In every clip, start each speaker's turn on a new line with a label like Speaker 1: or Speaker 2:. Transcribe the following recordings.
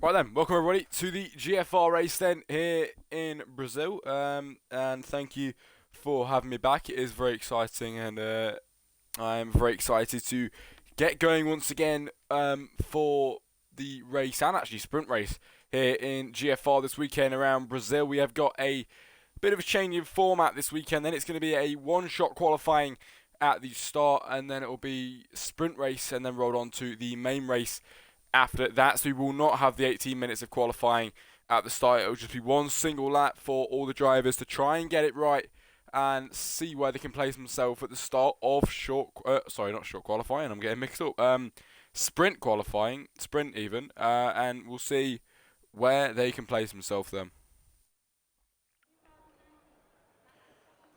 Speaker 1: Right then, welcome everybody to the GFR race then here in Brazil. And thank you for having me back. It is very exciting, and I am very excited to get going once again for the race and actually sprint race here in GFR this weekend around Brazil. We have got a bit of a change in format this weekend. Then it's going to be a one-shot qualifying at the start, and then it will be sprint race, and then roll on to the main race after that. So we will not have the 18 minutes of qualifying at the start. It will just be one single lap for all the drivers to try and get it right and see where they can place themselves at the start of not short qualifying, I'm getting mixed up, sprint qualifying, sprint even, and we'll see where they can place themselves then.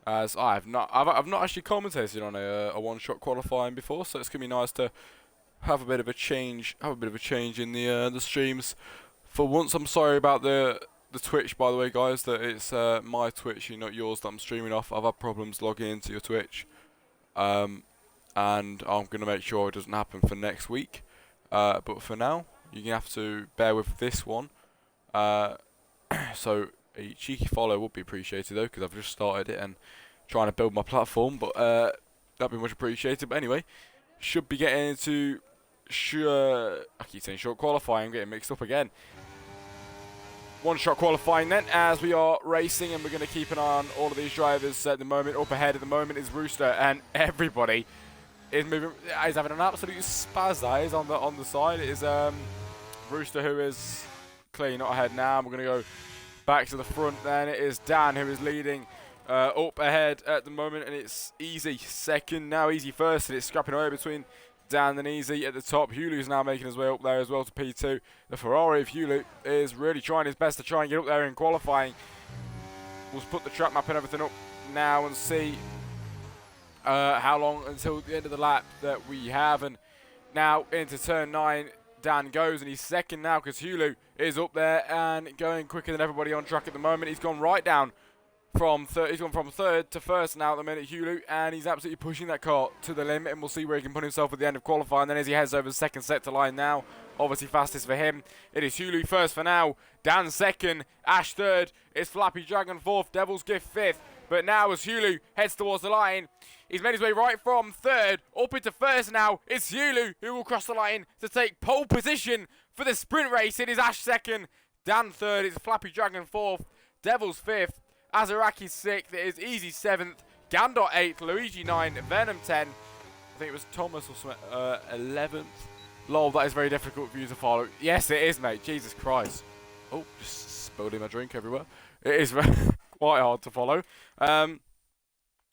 Speaker 1: As I've not actually commentated on a one-shot qualifying before, so it's gonna be nice to have a bit of a change in the streams. For once, I'm sorry about the Twitch, by the way, guys. That it's my Twitch, not yours, that I'm streaming off. I've had problems logging into your Twitch, and I'm gonna make sure it doesn't happen for next week. But for now, you're gonna have to bear with this one. So a cheeky follow would be appreciated though, because I've just started it and trying to build my platform. But that'd be much appreciated. But anyway, should be getting into I keep saying short qualifying, I'm getting mixed up again. One shot qualifying then, as we are racing, and we're going to keep an eye on all of these drivers at the moment. Up ahead at the moment is Rooster, and everybody is moving. He's having an absolute spaz. That is on the side. It is Rooster, who is clearly not ahead now. We're going to go back to the front. Then it is Dan, who is leading up ahead at the moment, and it's Easy second, now Easy first, and it's scrapping away between Dan and Easy at the top. Hulu's now making his way up there as well to P2. The Ferrari of Hulu is really trying his best to try and get up there in qualifying. We'll put the track map and everything up now and see how long until the end of the lap that we have. And now into turn 9, Dan goes, and he's second now because Hulu is up there and going quicker than everybody on track at the moment. He's gone right down from third. He's gone from third to first now at the minute, Hulu, and he's absolutely pushing that car to the limit, and we'll see where he can put himself at the end of qualifying. Then as he heads over the second sector line now, obviously fastest for him, it is Hulu first for now, Dan second, Ash third, it's Flappy Dragon fourth, Devil's Gift fifth. But now as Hulu heads towards the line, he's made his way right from third up into first now. It's Hulu who will cross the line to take pole position for the sprint race. It is Ash second, Dan third, it's Flappy Dragon fourth, Devil's fifth, Azaraki 6th, it is Easy 7th, Gandot 8th, Luigi 9th, Venom 10th, I think it was Thomas or something, 11th. Lol, that is very difficult for you to follow. Yes, it is, mate. Jesus Christ. Oh, just spilled my drink everywhere. It is quite hard to follow. Anyway,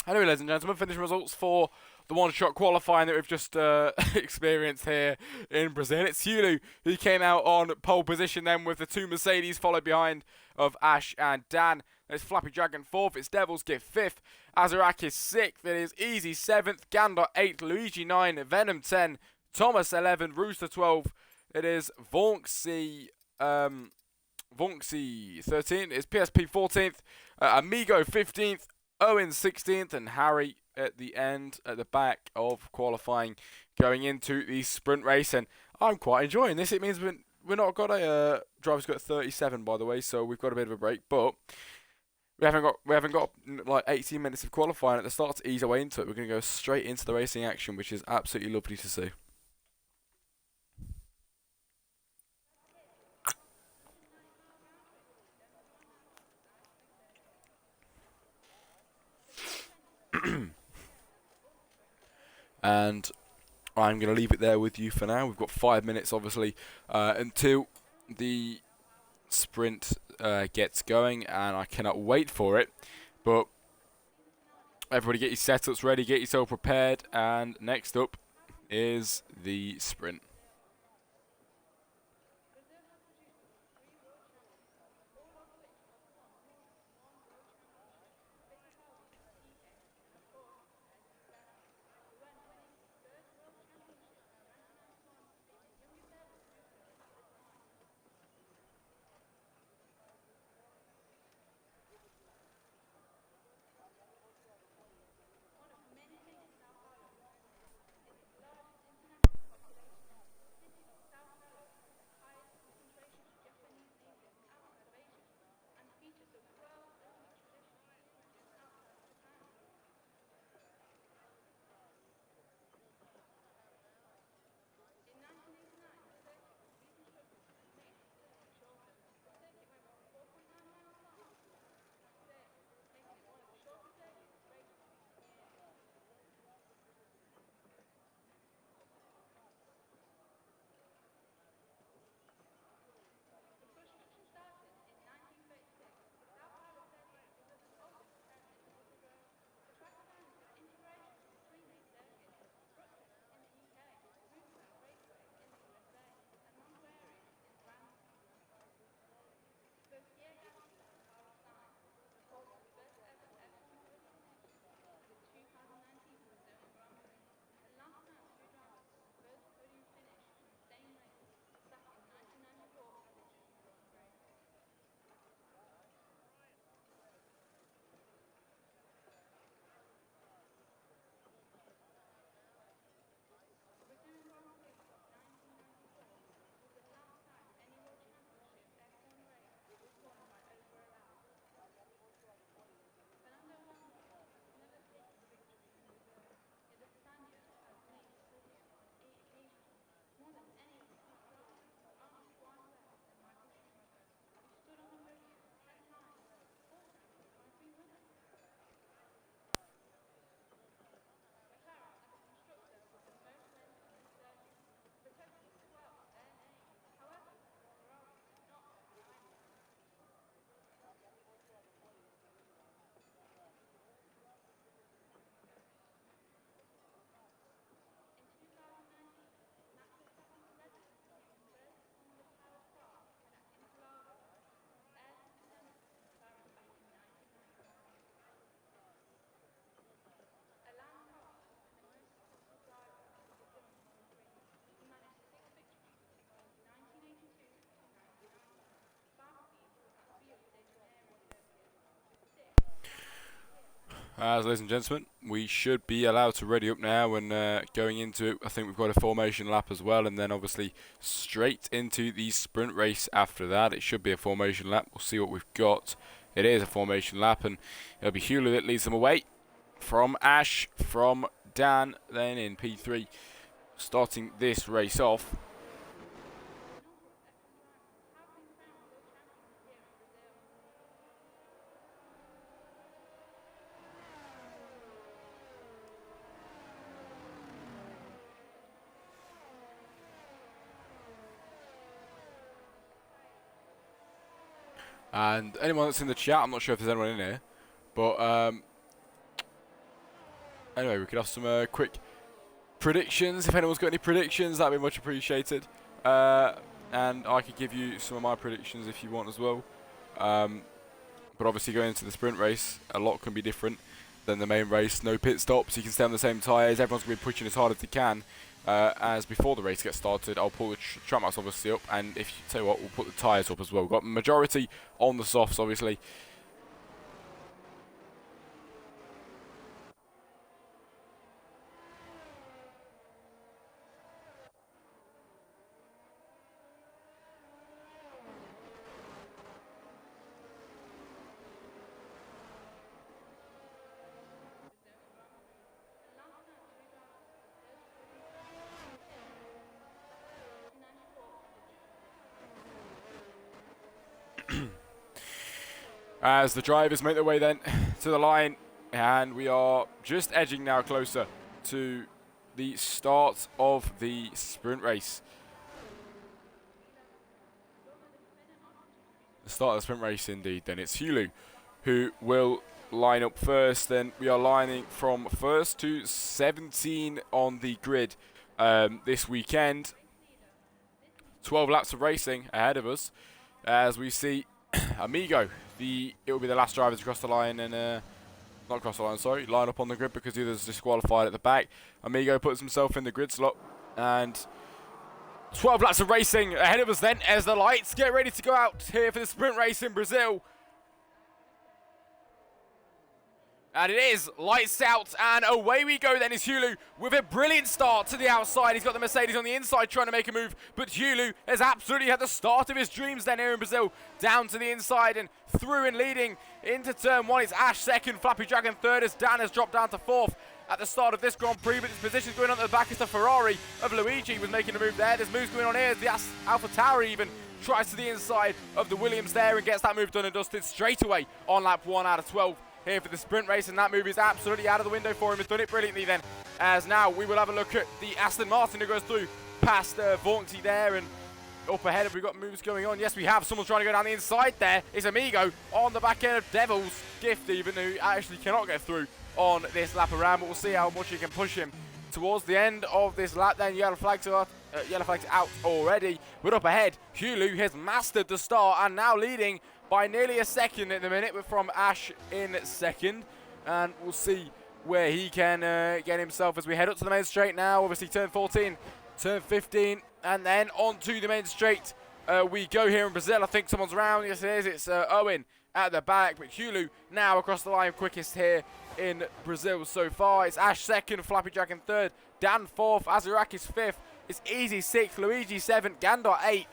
Speaker 1: ladies and gentlemen, finishing results for the one-shot qualifying that we've just experienced here in Brazil. It's Hulu who came out on pole position then with the two Mercedes followed behind of Ash and Dan. There's Flappy Dragon 4th, it's Devil's Gift 5th, Azarakis 6th, it is Easy 7th, Gandot 8th, Luigi 9th, Venom 10th, Thomas 11th, Rooster 12th, it is Vonksy 13th, it's PSP 14th, Amigo 15th, Owen 16th, and Harry at the end, at the back of qualifying, going into the sprint race. And I'm quite enjoying this. It means we're not got a driver's got 37, by the way, so we've got a bit of a break, but we haven't got like 18 minutes of qualifying at the start to ease our way into it. We're going to go straight into the racing action, which is absolutely lovely to see. And I'm going to leave it there with you for now. We've got 5 minutes, obviously, until the sprint gets going, and I cannot wait for it. But everybody get your setups ready, get yourself prepared, and next up is the sprint. Ladies and gentlemen, we should be allowed to ready up now and going into it. I think we've got a formation lap as well, and then obviously straight into the sprint race after that. It should be a formation lap. We'll see what we've got. It is a formation lap, and it'll be Hewlett that leads them away from Ash, from Dan, then in P3, starting this race off. And anyone that's in the chat, I'm not sure if there's anyone in here, but anyway, we could have some quick predictions. If anyone's got any predictions, that'd be much appreciated. And I could give you some of my predictions if you want as well. But obviously going into the sprint race, a lot can be different than the main race. No pit stops, you can stay on the same tyres, everyone's going to be pushing as hard as they can. As before the race gets started, I'll pull the track marks obviously up, and if you tell you what, we'll put the tyres up as well. We've got majority on the softs obviously. As the drivers make their way then to the line, and we are just edging now closer to the start of the sprint race. The start of the sprint race indeed, then it's Hulu who will line up first. Then we are lining from first to 17 on the grid this weekend. 12 laps of racing ahead of us as we see Amigo. It will be the last driver to cross the line and not cross the line, sorry, line up on the grid because the other's disqualified at the back. Amigo puts himself in the grid slot, and 12 laps of racing ahead of us then as the lights get ready to go out here for the sprint race in Brazil. And it is lights out, and away we go then is Hulu with a brilliant start to the outside. He's got the Mercedes on the inside trying to make a move, but Hulu has absolutely had the start of his dreams then here in Brazil. Down to the inside and through and leading into turn one. It's Ash second, Flappy Dragon third as Dan has dropped down to fourth at the start of this Grand Prix, but his position going on at the back is the Ferrari of Luigi was making a move there. There's moves going on here as the Alpha Tauri even tries to the inside of the Williams there and gets that move done and dusted straight away on lap 1 out of 12. Here for the sprint race, and that move is absolutely out of the window for him. He's done it brilliantly then, as now we will have a look at the Aston Martin who goes through past Vaunty there, and up ahead have we got moves going on. Yes, we have. Someone's trying to go down the inside there. It's Amigo on the back end of Devil's Gift even, who actually cannot get through on this lap around, but we'll see how much he can push him towards the end of this lap. Then yellow flags out already, but up ahead Hulu has mastered the start and now leading by nearly a second at the minute. We're from Ash in second, and we'll see where he can get himself as we head up to the main straight now. Obviously turn 14, turn 15, and then on to the main straight we go here in Brazil. I think someone's around. Yes, it is. It's Owen at the back, but Hulu now across the line quickest here in Brazil so far. It's Ash second, Flappy Dragon third, Dan fourth, Azurakis fifth, it's Easy sixth, Luigi seventh, Gandor eighth.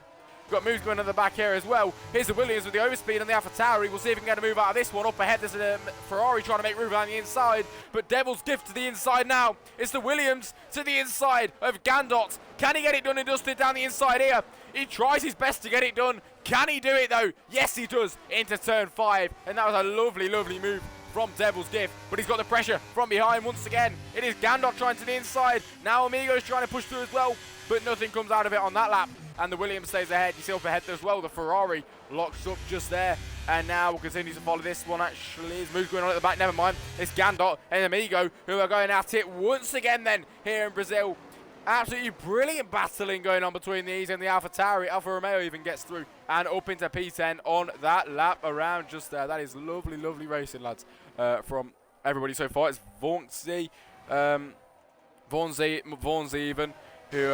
Speaker 1: Got moves going on the back here as well. Here's the Williams with the overspeed on the Alpha Tauri. We'll see if we can get a move out of this one. Up ahead, there's a Ferrari trying to make room on the inside, but Devil's Gift to the inside now. It's the Williams to the inside of Gandot. Can he get it done and dusted down the inside here? He tries his best to get it done. Can he do it though? Yes, he does. Into turn 5, and that was a lovely, lovely move from Devil's Gift, but he's got the pressure from behind once again. It is Gandot trying to the inside. Now Amigo's trying to push through as well, but nothing comes out of it on that lap, and the Williams stays ahead. You see up ahead as well, the Ferrari locks up just there, and now we'll continue to follow this one. Actually, his moves going on at the back, never mind. It's Gandot and Amigo who are going at it once again then here in Brazil. Absolutely brilliant battling going on between these and the Alpha Tauri. Alfa Romeo even gets through and up into P10 on that lap around just there. That is lovely, lovely racing, lads, from everybody so far. It's Vaunty even, who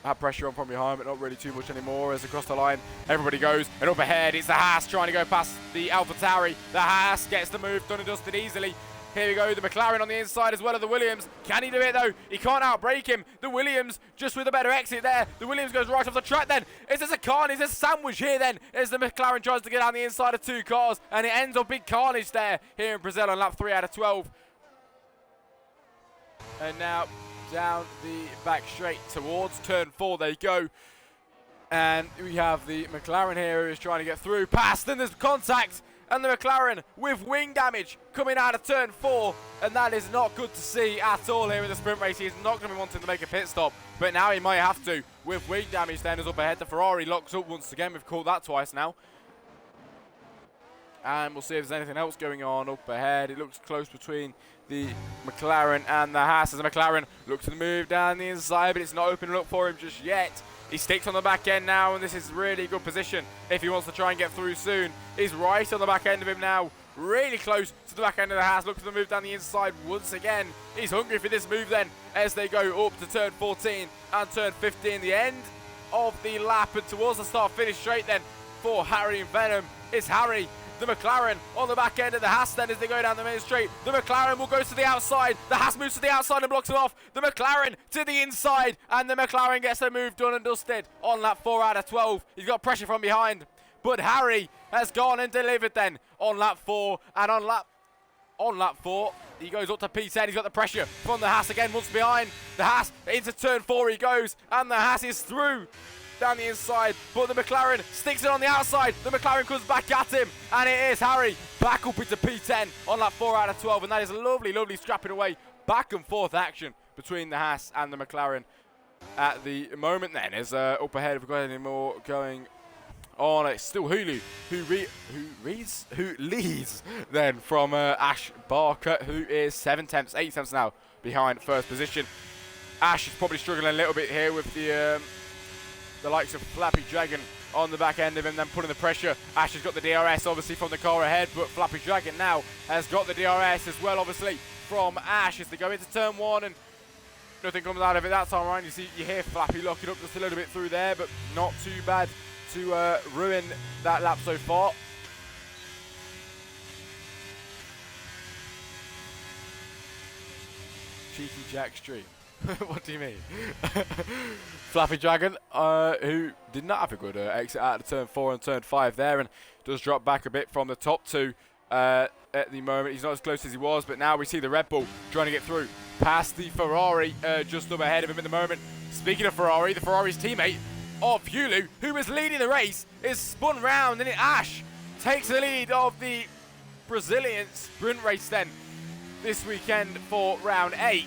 Speaker 1: have pressure on from behind, but not really too much anymore. As across the line, everybody goes, and up ahead, it's the Haas trying to go past the AlphaTauri. The Haas gets the move done and dusted easily. Here we go, the McLaren on the inside as well as the Williams. Can he do it though? He can't outbrake him. The Williams just with a better exit there. The Williams goes right off the track then. Is this a carnage? Is this a sandwich here then? As the McLaren tries to get down the inside of 2 cars, and it ends up big carnage there here in Brazil on lap 3 out of 12. And now down the back straight towards turn 4 they go. And we have the McLaren here who is trying to get through. Past, then there's contact. And the McLaren with wing damage coming out of turn 4. And that is not good to see at all here in the sprint race. He's not going to be wanting to make a pit stop. But now he might have to with wing damage then as up ahead. The Ferrari locks up once again. We've caught that twice now. And we'll see if there's anything else going on up ahead. It looks close between the McLaren and the Haas as the McLaren looks to move down the inside, but it's not opening up for him just yet. He sticks on the back end now, and this is really good position if he wants to try and get through soon. He's right on the back end of him now, really close to the back end of the Haas. Looks to move down the inside once again. He's hungry for this move then as they go up to turn 14 and turn 15. The end of the lap and towards the start finish straight then for Harry and Venom. It's Harry, the McLaren on the back end of the Haas then as they go down the main straight. The McLaren will go to the outside. The Haas moves to the outside and blocks him off. The McLaren to the inside, and the McLaren gets the move done and dusted on lap 4 out of 12. He's got pressure from behind, but Harry has gone and delivered then on lap 4. And on lap 4, he goes up to P10. He's got the pressure from the Haas again once behind. The Haas into turn 4 he goes, and the Haas is through down the inside, but the McLaren sticks it on the outside. The McLaren comes back at him, and it is Harry back up into P10 on lap 4 out of 12, and that is a lovely, lovely scrapping away, back and forth action between the Haas and the McLaren at the moment. Then as up ahead, if we've got any more going on, it's still Hulu who leads then from Ash Barker, who is 8 tenths now behind first position. Ash is probably struggling a little bit here with the likes of Flappy Dragon on the back end of him, then putting the pressure. Ash has got the DRS obviously from the car ahead, but Flappy Dragon now has got the DRS as well obviously from Ash as they go into turn 1, and nothing comes out of it that time around. You hear Flappy locking up just a little bit through there, but not too bad to ruin that lap so far. Cheeky Jack Stream. What do you mean? Flappy Dragon, who did not have a good exit out of turn 4 and turn 5 there, and does drop back a bit from the top 2 at the moment. He's not as close as he was, but now we see the Red Bull trying to get through past the Ferrari just up ahead of him at the moment. Speaking of Ferrari, the Ferrari's teammate of Hulu, who was leading the race, is spun round, and Ash takes the lead of the Brazilian sprint race then this weekend for round 8.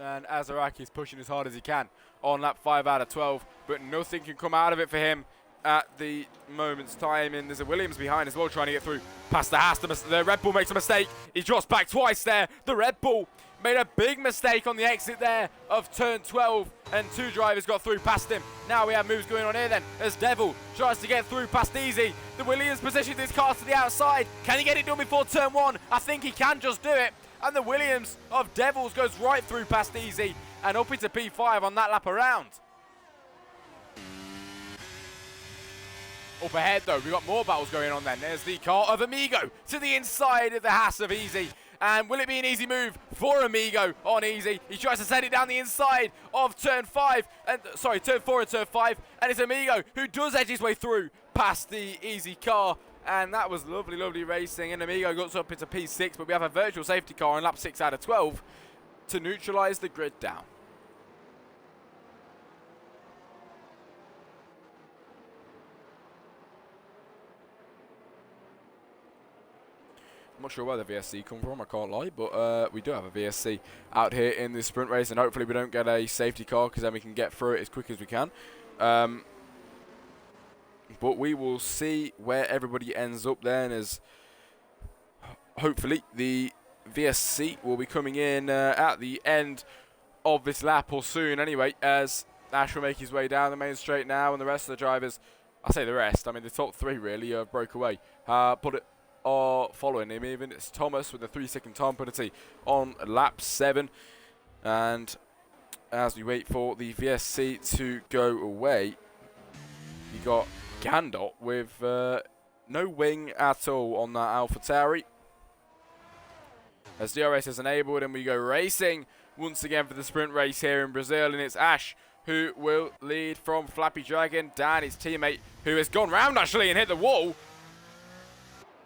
Speaker 1: And Azaraki is pushing as hard as he can on lap 5 out of 12, but nothing can come out of it for him at the moment's time. And there's a Williams behind as well trying to get through past the Haas. The Red Bull makes a mistake. He drops back twice there. The Red Bull made a big mistake on the exit there of turn 12, and 2 drivers got through past him. Now we have moves going on here then as Devil tries to get through past Easy. The Williams positions his car to the outside. Can he get it done before turn 1? I think he can just do it. And the Williams of Devils goes right through past Easy and up into P5 on that lap around. Up ahead though, we've got more battles going on then. There's the car of Amigo to the inside of the Haas of Easy. And will it be an easy move for Amigo on Easy? He tries to send it down the inside of turn 5, and turn 4 and turn 5. And it's Amigo who does edge his way through past the Easy car. And that was lovely, lovely racing. And Amigo got up into P6, but we have a virtual safety car on lap 6 out of 12 to neutralise the grid down. I'm not sure where the VSC come from, I can't lie, but we do have a VSC out here in this sprint race, and hopefully we don't get a safety car because then we can get through it as quick as we can. But we will see where everybody ends up then, as hopefully the VSC will be coming in at the end of this lap or soon anyway, as Ash will make his way down the main straight now, and the rest of the drivers, I say the rest, I mean the top 3 really broke away. But are following him even. It's Thomas with a 3-second time penalty on lap 7. And as we wait for the VSC to go away, you got Gandot with no wing at all on that AlphaTauri. As DRS is enabled, and we go racing once again for the sprint race here in Brazil, and it's Ash who will lead from Flappy Dragon. Dan, his teammate, who has gone round actually and hit the wall.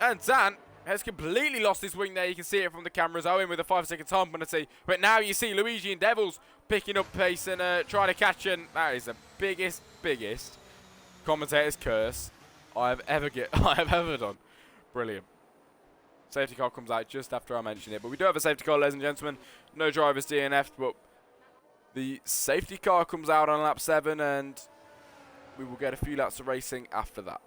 Speaker 1: And Dan has completely lost his wing there. You can see it from the cameras. Owen with a 5-second time penalty. But now you see Luigi and Devils picking up pace and trying to catch, and that is the biggest commentator's curse I have ever done. Brilliant. Safety car comes out just after I mentioned it. But we do have a safety car, ladies and gentlemen. No drivers DNF'd, but the safety car comes out on lap 7, and we will get a few laps of racing after that.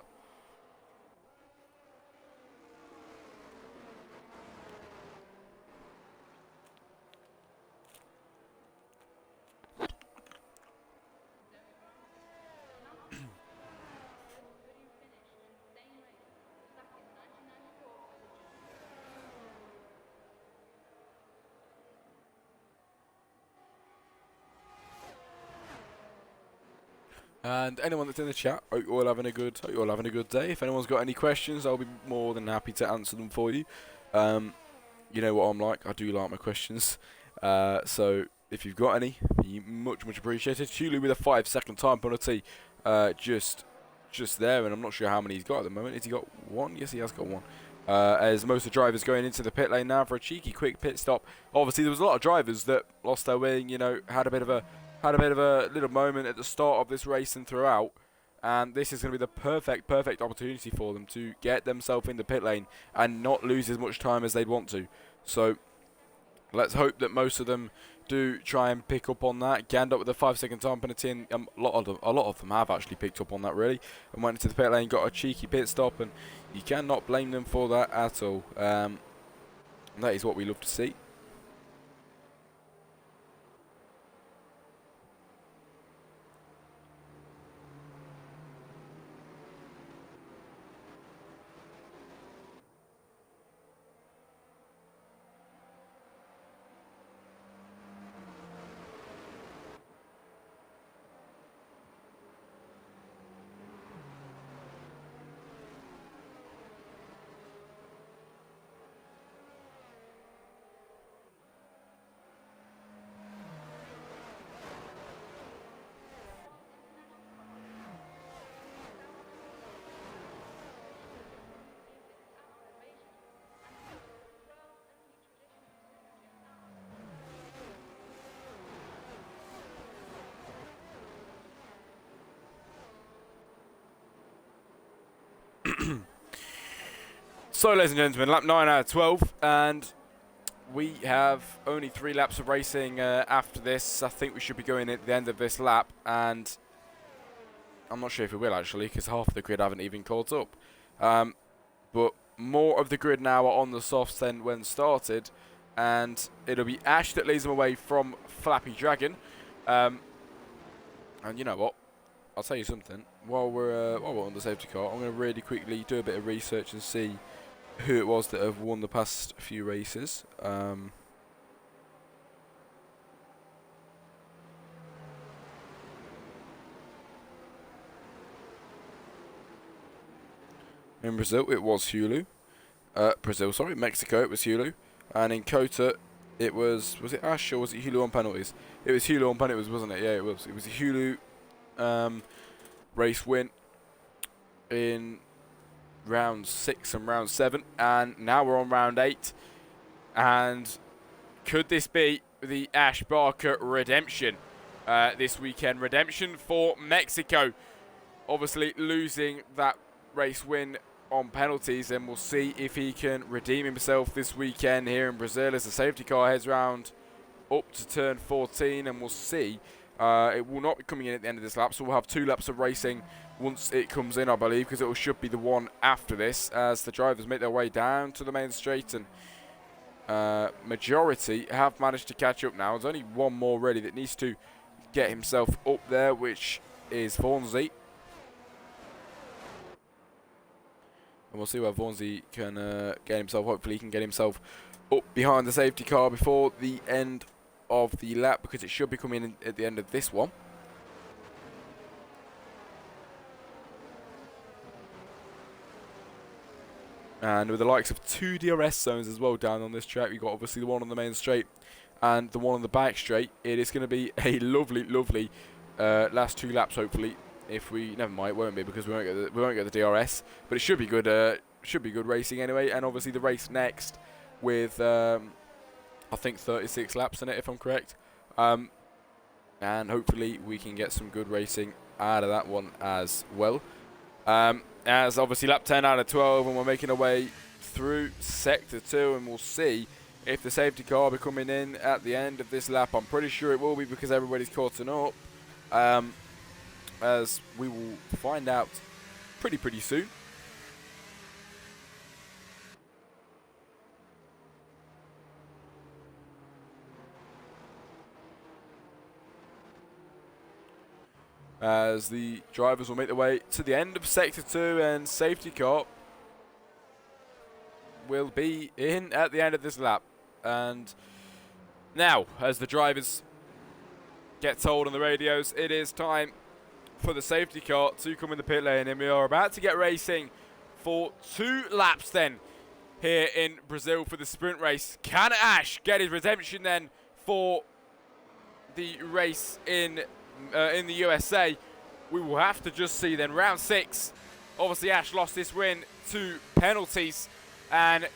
Speaker 1: And anyone that's in the chat, hope you're all having a good day. If anyone's got any questions, I'll be more than happy to answer them for you. You know what I'm like. I do like my questions. So if you've got any, much appreciated. Hulu with a 5-second time penalty, just there, and I'm not sure how many he's got at the moment. Has he got one? Yes, he has got one. As most of the drivers going into the pit lane now for a cheeky quick pit stop. Obviously, there was a lot of drivers that lost their wing. You know, had a bit of a little moment at the start of this race and throughout, and this is going to be the perfect opportunity for them to get themselves in the pit lane and not lose as much time as they'd want to. So let's hope that most of them do try and pick up on that. Gandot with a 5-second time penalty, and a lot of them have actually picked up on that really, and went into the pit lane, got a cheeky pit stop, and you cannot blame them for that at all. And that is what we love to see. So, ladies and gentlemen, lap 9 out of 12, and we have only 3 laps of racing after this. I think we should be going at the end of this lap, and I'm not sure if we will actually, because half of the grid haven't even caught up. But more of the grid now are on the softs than when started, and it'll be Ash that leads them away from Flappy Dragon. And you know what? I'll tell you something. While we're on the safety car, I'm going to really quickly do a bit of research and see who it was that have won the past few races. In Brazil, it was Hulu. Mexico, it was Hulu. And in Kota, it was it Ash or was it Hulu on penalties? It was Hulu on penalties, wasn't it? Yeah, it was. It was a Hulu race win in round 6 and round 7, and now we're on round 8. And could this be the Ash Barker redemption this weekend? Redemption for Mexico, obviously losing that race win on penalties, and we'll see if he can redeem himself this weekend here in Brazil as the safety car heads round up to turn 14, and we'll see. It will not be coming in at the end of this lap, so we'll have 2 laps of racing once it comes in, I believe, because it should be the one after this as the drivers make their way down to the main straight, and majority have managed to catch up now. There's only one more really that needs to get himself up there, which is Fonzie. we'll see where Vornsey can get himself. Hopefully he can get himself up behind the safety car before the end of the lap, because it should be coming in at the end of this one. And with the likes of 2 DRS zones as well down on this track, we've got obviously the one on the main straight and the one on the back straight. It is going to be a lovely, lovely last 2 laps. Hopefully, if we never mind, it won't be because we won't get the DRS, but it should be good. Should be good racing anyway. And obviously the race next with I think 36 laps in it, if I'm correct. And hopefully we can get some good racing out of that one as well. As obviously lap 10 out of 12, and we're making our way through sector 2, and we'll see if the safety car will be coming in at the end of this lap. I'm pretty sure it will be because everybody's caught up, as we will find out pretty soon. As the drivers will make their way to the end of sector 2, and safety car will be in at the end of this lap. And now, as the drivers get told on the radios, it is time for the safety car to come in the pit lane, and we are about to get racing for 2 laps then here in Brazil for the sprint race. Can Ash get his redemption then for the race in the USA? We will have to just see then. Round 6, obviously Ash lost this win to penalties, and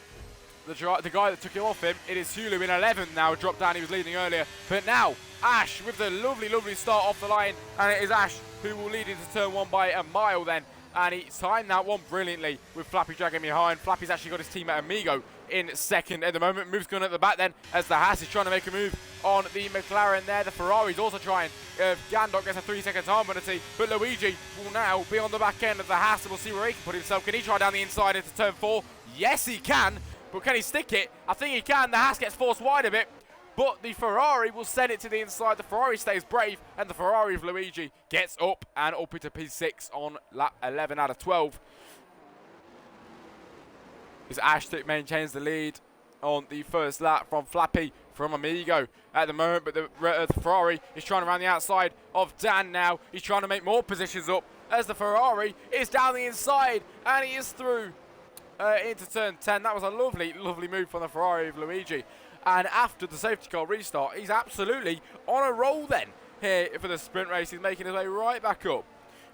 Speaker 1: the guy that took him off him, it is Hulu in 11th now, dropped down. He was leading earlier, but now Ash with the lovely start off the line, and it is Ash who will lead into turn 1 by a mile then, and he timed that one brilliantly with Flappy dragging behind. Flappy's actually got his teammate Amigo in second at the moment. Moves gun at the back then, as the Haas is trying to make a move on the McLaren there. The Ferrari's also trying. Gandok gets a 3-second time penalty, but Luigi will now be on the back end of the Haas, and we'll see where he can put himself. Can he try down the inside into turn 4? Yes, he can, but can he stick it? I think he can. The Haas gets forced wide a bit, but the Ferrari will send it to the inside. The Ferrari stays brave, and the Ferrari of Luigi gets up and up into P6 on lap 11 out of 12. As Ash maintains the lead on the first lap from Flappy, from Amigo at the moment, but the Ferrari is trying to round the outside of Dan now. He's trying to make more positions up as the Ferrari is down the inside, and he is through into turn 10. That was a lovely move from the Ferrari of Luigi. And after the safety car restart, he's absolutely on a roll then here for the sprint race. He's making his way right back up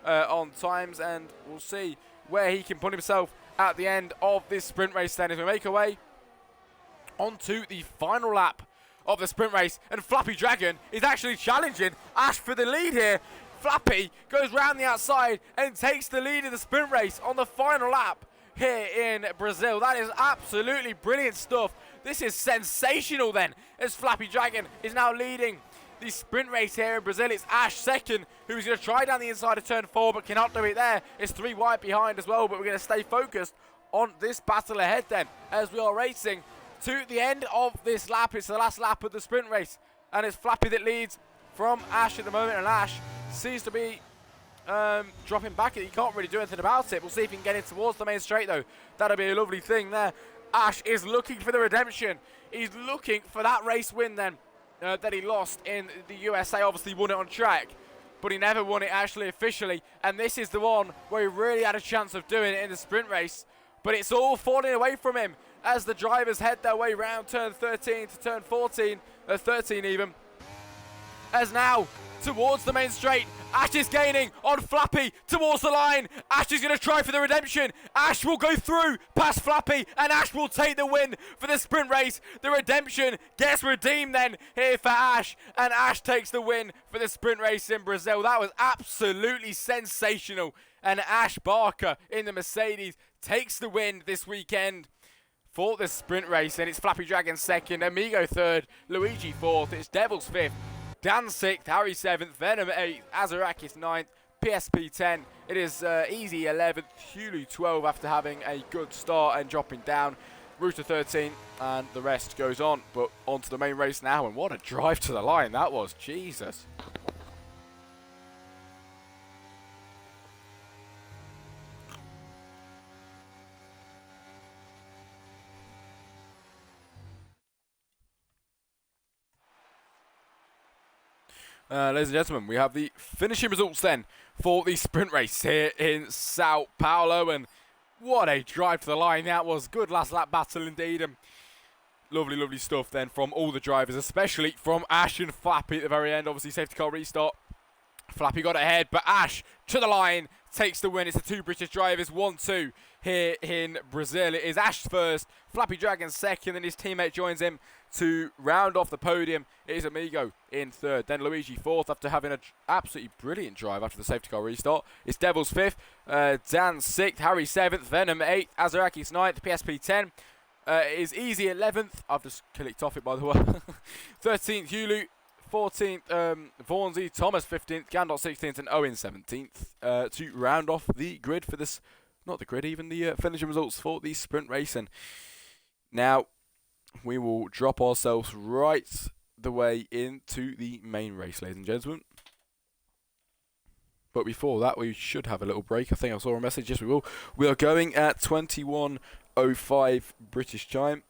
Speaker 1: on times, and we'll see where he can put himself at the end of this sprint race then, as we make our way onto the final lap of the sprint race. And Flappy Dragon is actually challenging Ash for the lead here. Flappy goes round the outside and takes the lead in the sprint race on the final lap here in Brazil. That is absolutely brilliant stuff. This is sensational then, as Flappy Dragon is now leading the sprint race here in Brazil. It's Ash second, who's going to try down the inside of turn 4, but cannot do it there. It's 3 wide behind as well, but we're going to stay focused on this battle ahead then, as we are racing to the end of this lap. It's the last lap of the sprint race, and it's Flappy that leads from Ash at the moment, and Ash seems to be dropping back. He can't really do anything about it. We'll see if he can get in towards the main straight though. That'll be a lovely thing there. Ash is looking for the redemption. He's looking for that race win then that he lost in the USA. Obviously won it on track, but he never won it actually officially, and this is the one where he really had a chance of doing it in the sprint race, but it's all falling away from him as the drivers head their way round turn 13 to turn 14, 13 even, as now towards the main straight, Ash is gaining on Flappy towards the line. Ash is going to try for the redemption. Ash will go through past Flappy, and Ash will take the win for the sprint race. The redemption gets redeemed then here for Ash, and Ash takes the win for the sprint race in Brazil. That was absolutely sensational, and Ash Barker in the Mercedes takes the win this weekend for the sprint race. And it's Flappy Dragon second, Amigo third, Luigi fourth, it's Devils fifth, Dan 6th, Harry 7th, Venom 8th, Azarakis 9th, PSP 10. It is Easy 11th, Hulu 12 after having a good start and dropping down, Rooster 13, and the rest goes on. But on to the main race now, and what a drive to the line that was, Jesus. Ladies and gentlemen, we have the finishing results then for the sprint race here in Sao Paulo, and what a drive to the line that was. Good last lap battle indeed, and lovely stuff then from all the drivers, especially from Ash and Flappy at the very end. Obviously, safety car restart. Flappy got ahead, but Ash to the line takes the win. It's the two British drivers, 1-2 here in Brazil. It is Ash first, Flappy Dragon second, and his teammate joins him to round off the podium. It is Amigo in third, then Luigi fourth after having an absolutely brilliant drive after the safety car restart. It's Devils fifth, Dan sixth, Harry seventh, Venom eighth, Azarakis ninth, PSP 10. It is Easy 11th. I've just clicked off it, by the way. 13th, Hulu. 14th, Vaughansy, Thomas 15th, Gandalf 16th, and Owen 17th to round off the grid for this, not the grid, even the finishing results for the sprint race. And now we will drop ourselves right the way into the main race, ladies and gentlemen. But before that, we should have a little break. I think I saw a message. Yes, we will. We are going at 21:05 British time.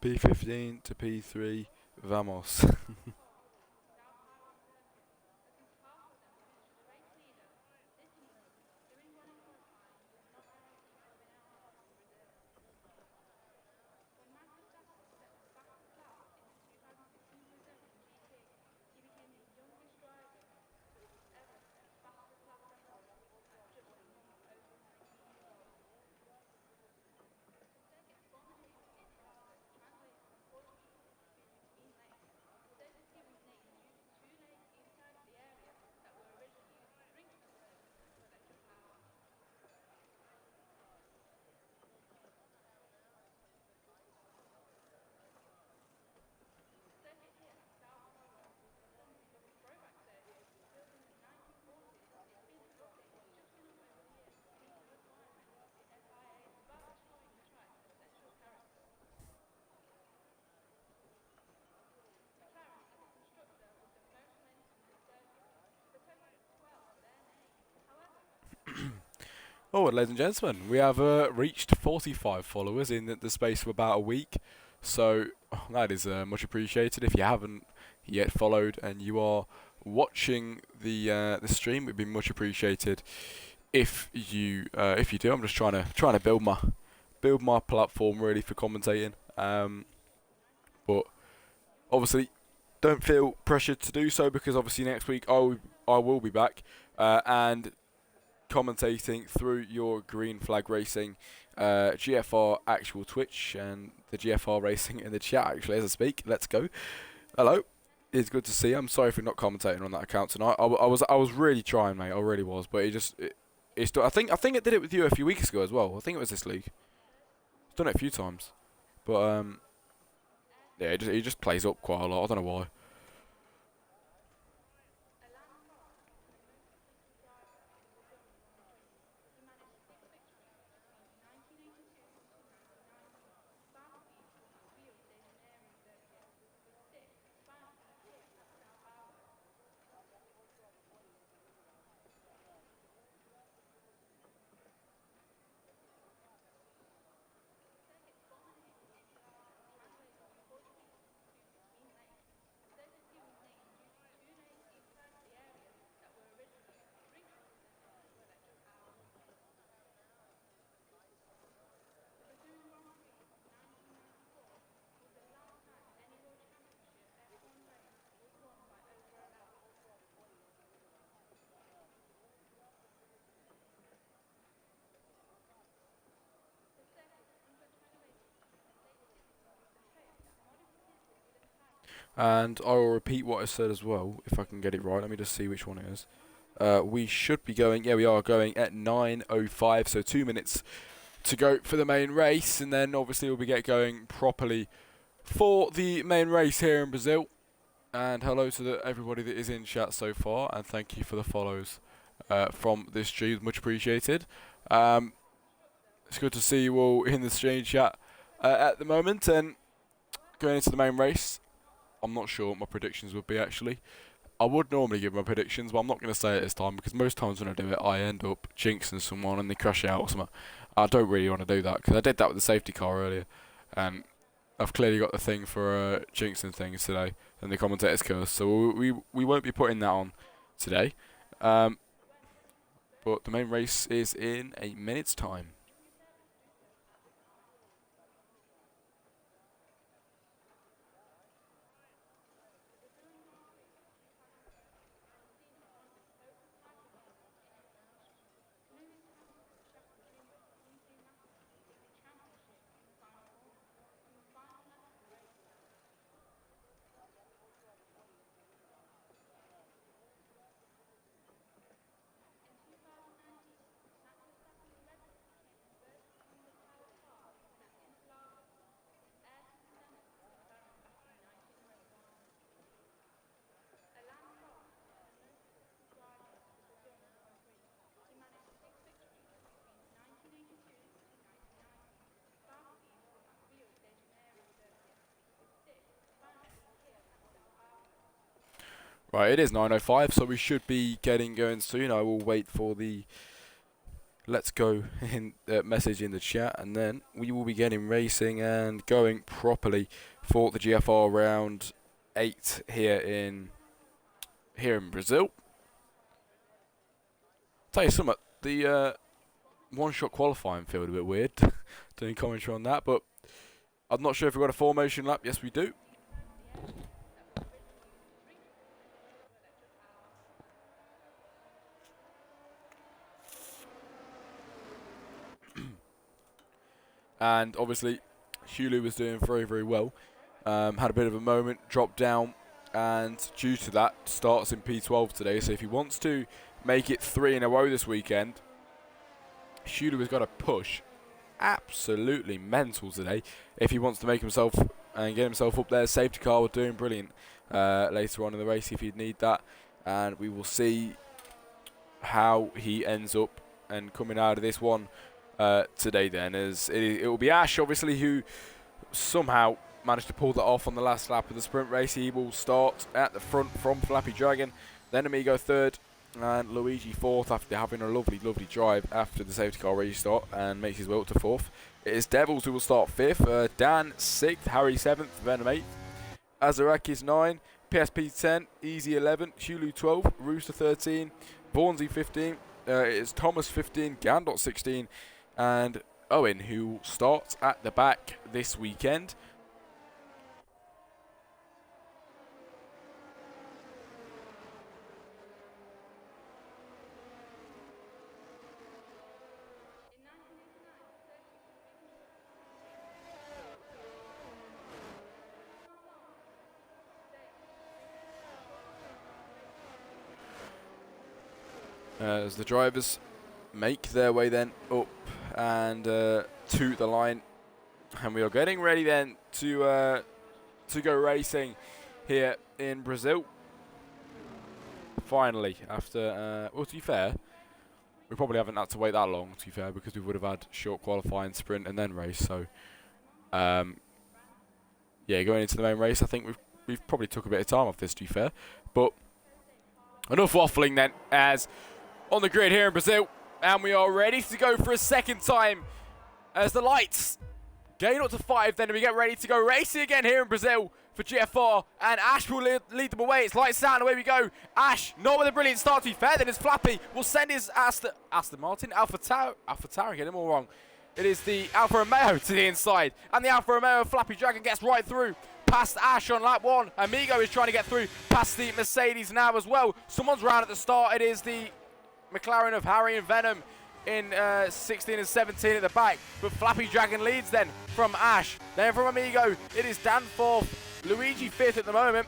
Speaker 1: P15 to P3, vamos. Oh, ladies and gentlemen, we have reached 45 followers in the space of about a week. So that is much appreciated. If you haven't yet followed and you are watching the stream, it'd be much appreciated if you do. I'm just trying to build my platform really for commentating. But obviously, don't feel pressured to do so, because obviously next week I will be back and commentating through your Green Flag Racing GFR actual Twitch, and the GFR Racing in the chat actually as I speak. Let's go. Hello. It's good to see you. I'm sorry for not commentating on that account tonight. I was really trying, mate. I really was, but it's I think it did it with you a few weeks ago as well. I think it was this league. It's done it a few times, but yeah, it just plays up quite a lot. I don't know why. And I will repeat what I said as well, if I can get it right. Let me just see which one it is. We should be going, yeah, we are going at 9:05, so 2 minutes to go for the main race, and then obviously we'll be going properly for the main race here in Brazil. And hello to everybody that is in chat so far, and thank you for the follows from this stream, much appreciated. It's good to see you all in the stream chat at the moment, and going into the main race. I'm not sure what my predictions would be, actually. I would normally give my predictions, but I'm not going to say it this time, because most times when I do it, I end up jinxing someone and they crash out or something. I don't really want to do that, because I did that with the safety car earlier, and I've clearly got the thing for jinxing things today, and the commentator's curse, so we won't be putting that on today. But the main race is in a minute's time. Right, it is 9:05, so we should be going soon. I will wait for the let's go in message in the chat, and then we will be getting racing and going properly for the GFR round 8 here in Brazil. Tell you something, the one-shot qualifying felt a bit weird. Doing commentary on that, but I'm not sure if we've got a formation lap. Yes, we do. And obviously, Hulu was doing very, very well. Had a bit of a moment, dropped down, and due to that, starts in P12 today. So if he wants to make it 3 in a row this weekend, Hulu has got to push absolutely mental today if he wants to make himself and get himself up there. Safety car was doing brilliant later on in the race if he'd need that, and we will see how he ends up and coming out of this one today then, as it will be Ash obviously who somehow managed to pull that off on the last lap of the sprint race. He will start at the front from Flappy Dragon, then Amigo third, and Luigi fourth after having a lovely drive after the safety car restart, and makes his way up to fourth. It is Devils who will start fifth, Dan sixth, Harry seventh, Venom eighth, Azarakis 9, PSP 10, Easy 11, Hulu 12, Rooster 13, Bornsey 15, it is Thomas 15, Gandot 16, and Owen, who starts at the back this weekend. As the drivers make their way then up and to the line, and we are getting ready then to go racing here in Brazil. Finally, after well, to be fair, we probably haven't had to wait that long, to be fair, because we would have had short qualifying, sprint, and then race. So, yeah, going into the main race, I think we've probably took a bit of time off this, to be fair. But enough waffling then, as on the grid here in Brazil, and we are ready to go for a second time as the lights gain up to 5. Then we get ready to go racing again here in Brazil for GFR, and Ash will lead them away. It's lights out and away we go. Ash, not with a brilliant start, to be fair. Then it's Flappy will send his Aston Martin, Alpha Tower, get them all wrong. It is the Alfa Romeo to the inside, and the Alfa Romeo Flappy Dragon gets right through past Ash on lap 1. Amigo is trying to get through past the Mercedes now as well. Someone's round at the start. It is the McLaren of Harry and Venom in 16 and 17 at the back, but Flappy Dragon leads then from Ash, then from Amigo. It is Dan fourth, Luigi 5th at the moment.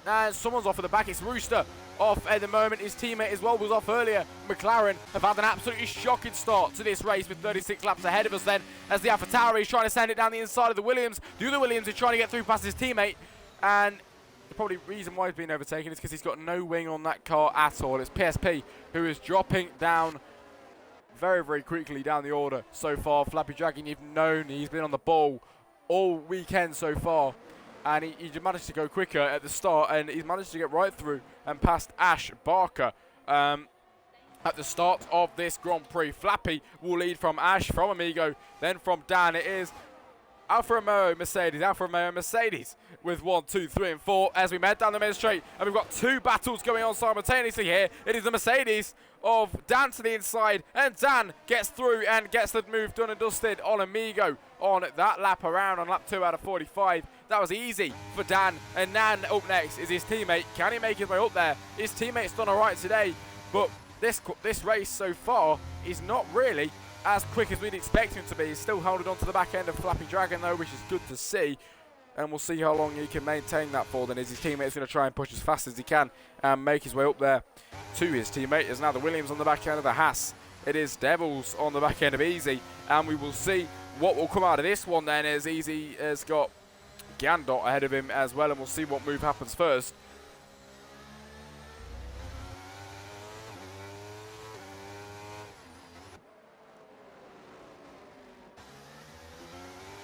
Speaker 1: And someone's off at the back. It's Rooster off at the moment. His teammate as well was off earlier. McLaren have had an absolutely shocking start to this race with 36 laps ahead of us then, as the AlphaTauri is trying to send it down the inside of the Williams. The other Williams is trying to get through past his teammate. And the probably reason why he's been overtaken is because he's got no wing on that car at all. It's PSP who is dropping down very, very quickly down the order so far. Flappy Dragon, you've known he's been on the ball all weekend so far, and he managed to go quicker at the start, and he's managed to get right through and past Ash Barker at the start of this Grand Prix. Flappy will lead from Ash, from Amigo, then from Dan. It is Alfa Romeo, Mercedes, Alfa Romeo, Mercedes with 1, 2, 3, and 4 as we head down the main straight. And we've got two battles going on simultaneously here. It is the Mercedes of Dan to the inside, and Dan gets through and gets the move done and dusted on Amigo on that lap around on lap 2 out of 45. That was easy for Dan. And Nan up next is his teammate. Can he make his way up there? His teammate's done all right today, but this race so far is not really as quick as we'd expect him to be. He's still holding on to the back end of Flappy Dragon though, which is good to see. And we'll see how long he can maintain that for then, as his teammate's going to try and push as fast as he can and make his way up there to his teammate. There's now the Williams on the back end of the Haas. It is Devils on the back end of Easy, and we will see what will come out of this one then, as Easy has got Gandot ahead of him as well, and we'll see what move happens first.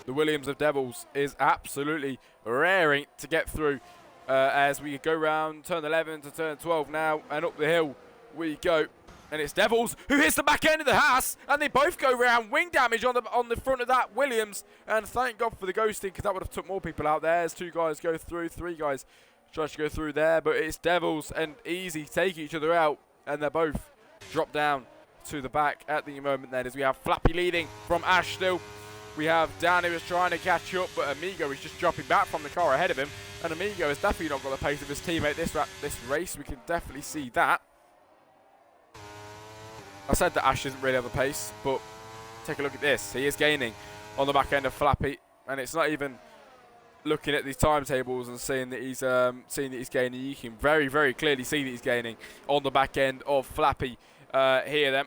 Speaker 1: The Williams of Devils is absolutely raring to get through as we go round turn 11 to turn 12 now, and up the hill we go. And it's Devils who hits the back end of the Haas, and they both go round. Wing damage on the front of that Williams, and thank God for the ghosting, because that would have took more people out there as two guys go through, three guys try to go through there. But it's Devils and Easy take each other out, and they're both dropped down to the back at the moment then, as we have Flappy leading from Ash still. We have Dan who is trying to catch up, but Amigo is just dropping back from the car ahead of him. And Amigo has definitely not got the pace of his teammate this race. We can definitely see that. I said that Ash doesn't really have the pace, but take a look at this. He is gaining on the back end of Flappy, and it's not even looking at these timetables and seeing that he's gaining. You can very, very clearly see that he's gaining on the back end of Flappy here then.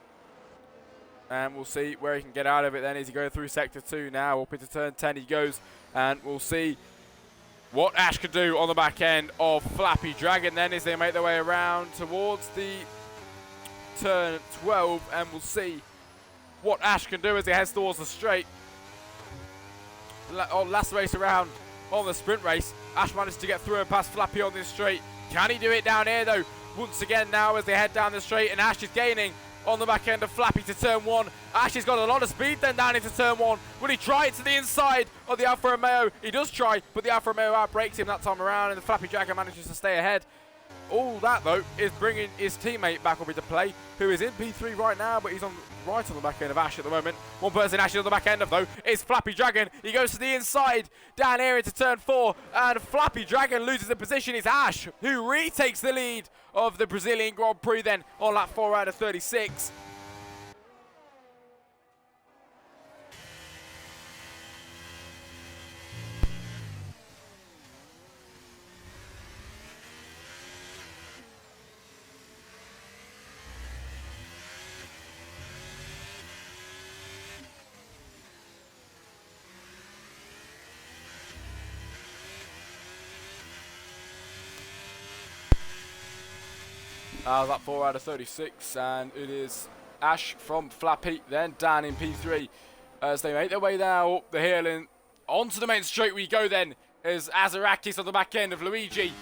Speaker 1: And we'll see where he can get out of it then as he goes through Sector 2 now. Up into Turn 10 he goes. And we'll see what Ash can do on the back end of Flappy Dragon then, as they make their way around towards the Turn 12. And we'll see what Ash can do as he heads towards the straight. Last race around on the sprint race, Ash managed to get through and past Flappy on this straight. Can he do it down here though? Once again now as they head down the straight, and Ash is gaining on the back end of Flappy to turn 1. Ash has got a lot of speed then down into turn 1. Will he try it to the inside of the Alfa Romeo? He does try, but the Alfa Romeo outbrakes him that time around, and the Flappy Dragon manages to stay ahead. All that though is bringing his teammate back up into play, who is in P3 right now, but he's right on the back end of Ash at the moment. One person Ash is on the back end of though is Flappy Dragon. He goes to the inside down here into turn 4, and Flappy Dragon loses the position. It's Ash who retakes the lead of the Brazilian Grand Prix then on lap 4 out of 36. Lap 4 out of 36, and it is Ash from Flappy, then Dan in P3 as they make their way now up the hill and onto the main straight we go then, as Azarakis on the back end of Luigi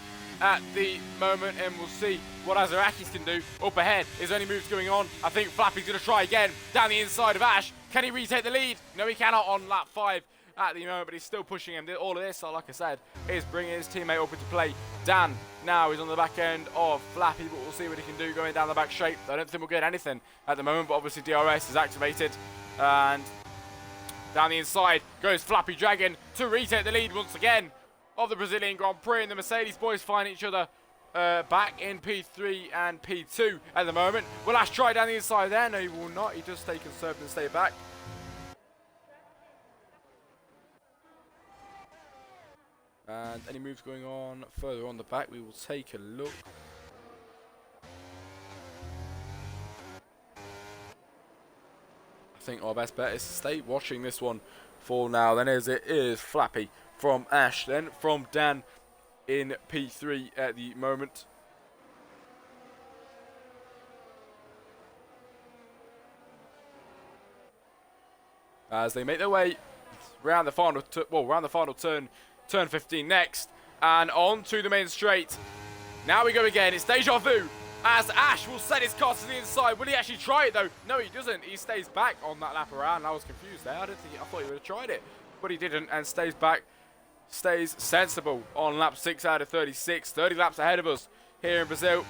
Speaker 1: at the moment, and we'll see what Azarakis can do. Up ahead is only moves going on. I think Flappy's going to try again down the inside of Ash. Can he retake the lead? No, he cannot on lap 5 at the moment, but he's still pushing him. All of this, like I said, is bringing his teammate up into play. Dan now is on the back end of Flappy, but we'll see what he can do going down the back straight. I don't think we'll get anything at the moment, but obviously DRS is activated. And down the inside goes Flappy Dragon to retake the lead once again of the Brazilian Grand Prix, and the Mercedes boys find each other back in P3 and P2 at the moment. Will Ash try down the inside there? No, he will not. He does stay conservative and stay back. And any moves going on further on the back, we will take a look. I think our best bet is to stay watching this one for now then, as it is Flappy from Ash, then from Dan in P3 at the moment. As they make their way round the final, turn 15 next, and on to the main straight. Now we go again. It's deja vu, as Ash will set his car to the inside. Will he actually try it though? No, he doesn't. He stays back on that lap around. I was confused there. I thought he would have tried it, but he didn't, and stays back. Stays sensible on lap 6 out of 36. 30 laps ahead of us here in Brazil.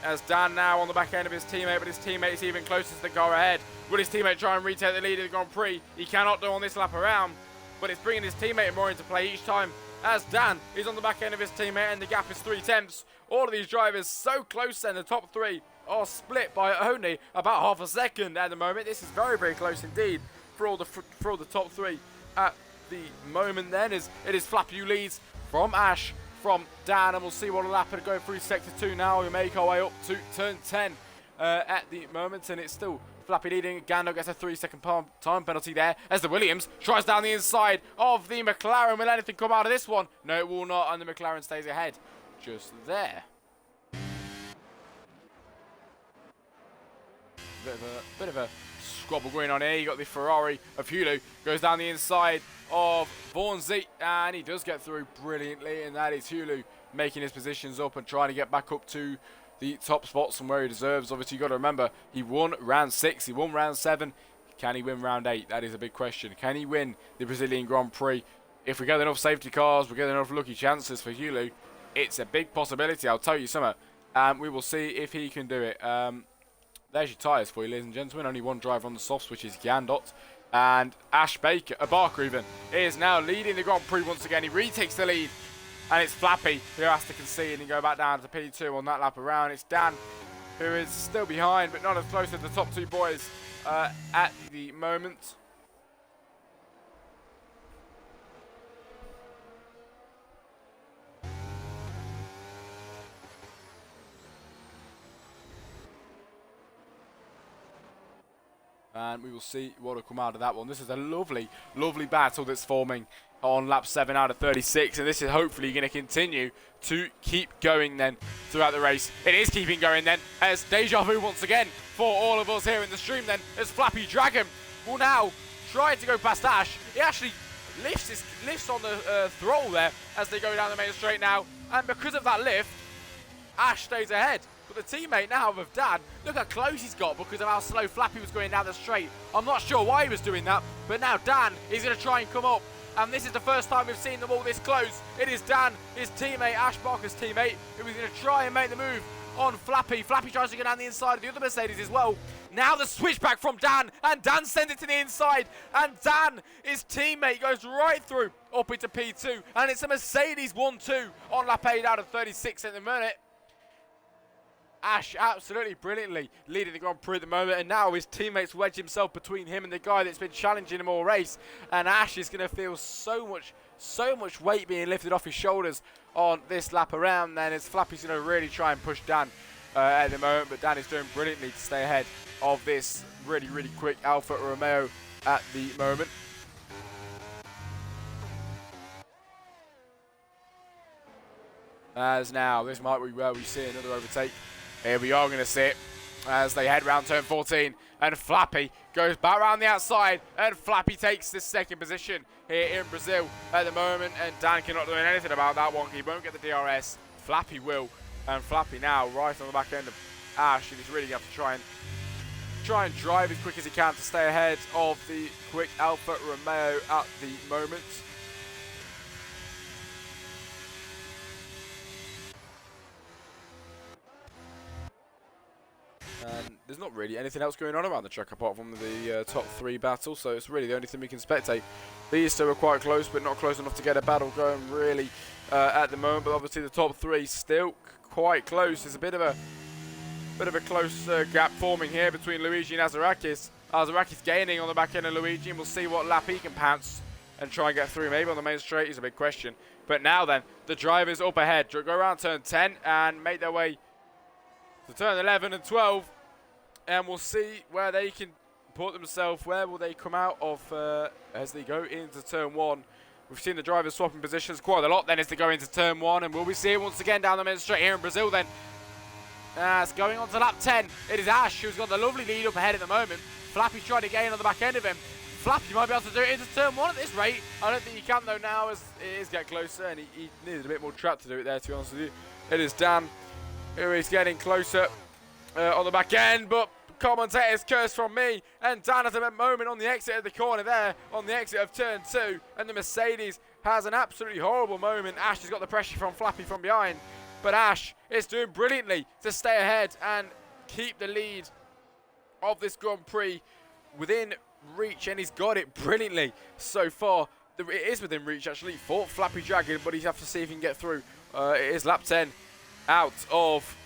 Speaker 1: As Dan now on the back end of his teammate, but his teammate is even closer to the car ahead. Will his teammate try and retake the lead of the Grand Prix? He cannot do on this lap around, but it's bringing his teammate more into play each time, as Dan is on the back end of his teammate and the gap is 3/10. All of these drivers so close, and the top 3 are split by only about half a second at the moment. This is very, very close indeed for all the top 3 at the moment. Then it is Flappy who leads from Ash, from Dan, and we'll see what will happen. Going through sector 2 now. We make our way up to turn 10 at the moment, and it's still Flappy leading. Gando gets a 3-second time penalty there, as the Williams tries down the inside of the McLaren. Will anything come out of this one? No, it will not, and the McLaren stays ahead just there. Bit of a squabble going on here. You got the Ferrari of Hulu, goes down the inside of Vaughanzy, and he does get through brilliantly, and that is Hulu making his positions up and trying to get back up to the top spots and where he deserves. Obviously, you've got to remember, he won round 6, he won round 7. Can he win round 8? That is a big question. Can he win the Brazilian Grand Prix? If we get enough safety cars, we get enough lucky chances for Hulu, it's a big possibility, I'll tell you something. We will see if he can do it. There's your tyres for you, ladies and gentlemen. Only one driver on the softs, which is Gandot. And Ash Barker even, is now leading the Grand Prix once again. He retakes the lead, and it's Flappy who has to concede and go back down to P2 on that lap around. It's Dan who is still behind, but not as close as the top 2 boys at the moment. And we will see what will come out of that one. This is a lovely, lovely battle that's forming on lap 7 out of 36. And this is hopefully going to continue to keep going then throughout the race. It is keeping going then, as deja vu once again for all of us here in the stream then, as Flappy Dragon will now try to go past Ash. He actually lifts on the throttle there as they go down the main straight now. And because of that lift, Ash stays ahead. But the teammate now of Dan, look how close he's got because of how slow Flappy was going down the straight. I'm not sure why he was doing that, but now Dan is going to try and come up. And this is the first time we've seen them all this close. It is Dan, his teammate, Ash Barker's teammate, who is going to try and make the move on Flappy. Flappy tries to go down the inside of the other Mercedes as well. Now the switchback from Dan, and Dan sends it to the inside. And Dan, his teammate, goes right through up into P2. And it's a Mercedes 1-2 on lap 8 out of 36 at the minute. Ash absolutely brilliantly leading the Grand Prix at the moment, and now his teammates wedge himself between him and the guy that's been challenging him all race, and Ash is going to feel so much weight being lifted off his shoulders on this lap around then, as Flappy's going to really try and push Dan at the moment, but Dan is doing brilliantly to stay ahead of this really, really quick Alfa Romeo at the moment. As now, this might be where we see another overtake. Here we are going to see it as they head round turn 14, and Flappy goes back round the outside, and Flappy takes the 2nd position here in Brazil at the moment, and Dan cannot do anything about that one. He won't get the DRS. Flappy will, and Flappy now right on the back end of Ash, and he's really going to have to try and drive as quick as he can to stay ahead of the quick Alfa Romeo at the moment. And there's not really anything else going on around the track apart from the top 3 battle, so it's really the only thing we can spectate. These 2 are quite close, but not close enough to get a battle going really at the moment. But obviously the top 3 still quite close. There's a bit of a close gap forming here between Luigi and Azarakis. Azarakis gaining on the back end of Luigi, and we'll see what lap he can pounce and try and get through maybe on the main straight is a big question. But now then, the drivers up ahead go around turn 10 and make their way to turn 11 and 12. And we'll see where they can put themselves. Where will they come out of as they go into turn 1? We've seen the drivers swapping positions quite a lot then as they go into turn 1. And will we see it once again down the main straight here in Brazil then? It's going on to lap 10. It is Ash who's got the lovely lead up ahead at the moment. Flappy's trying to gain on the back end of him. Flappy might be able to do it into turn 1 at this rate. I don't think he can though now as it is getting closer and he needed a bit more trap to do it there, to be honest with you. It is Dan who is getting closer on the back end, but commentator's curse from me, and Dan has a moment on the exit of the corner there, on the exit of turn 2, and the Mercedes has an absolutely horrible moment. Ash has got the pressure from Flappy from behind, but Ash is doing brilliantly to stay ahead and keep the lead of this Grand Prix within reach, and he's got it brilliantly so far. It is within reach actually for Flappy Dragon, but he's have to see if he can get through. It is lap 10 out of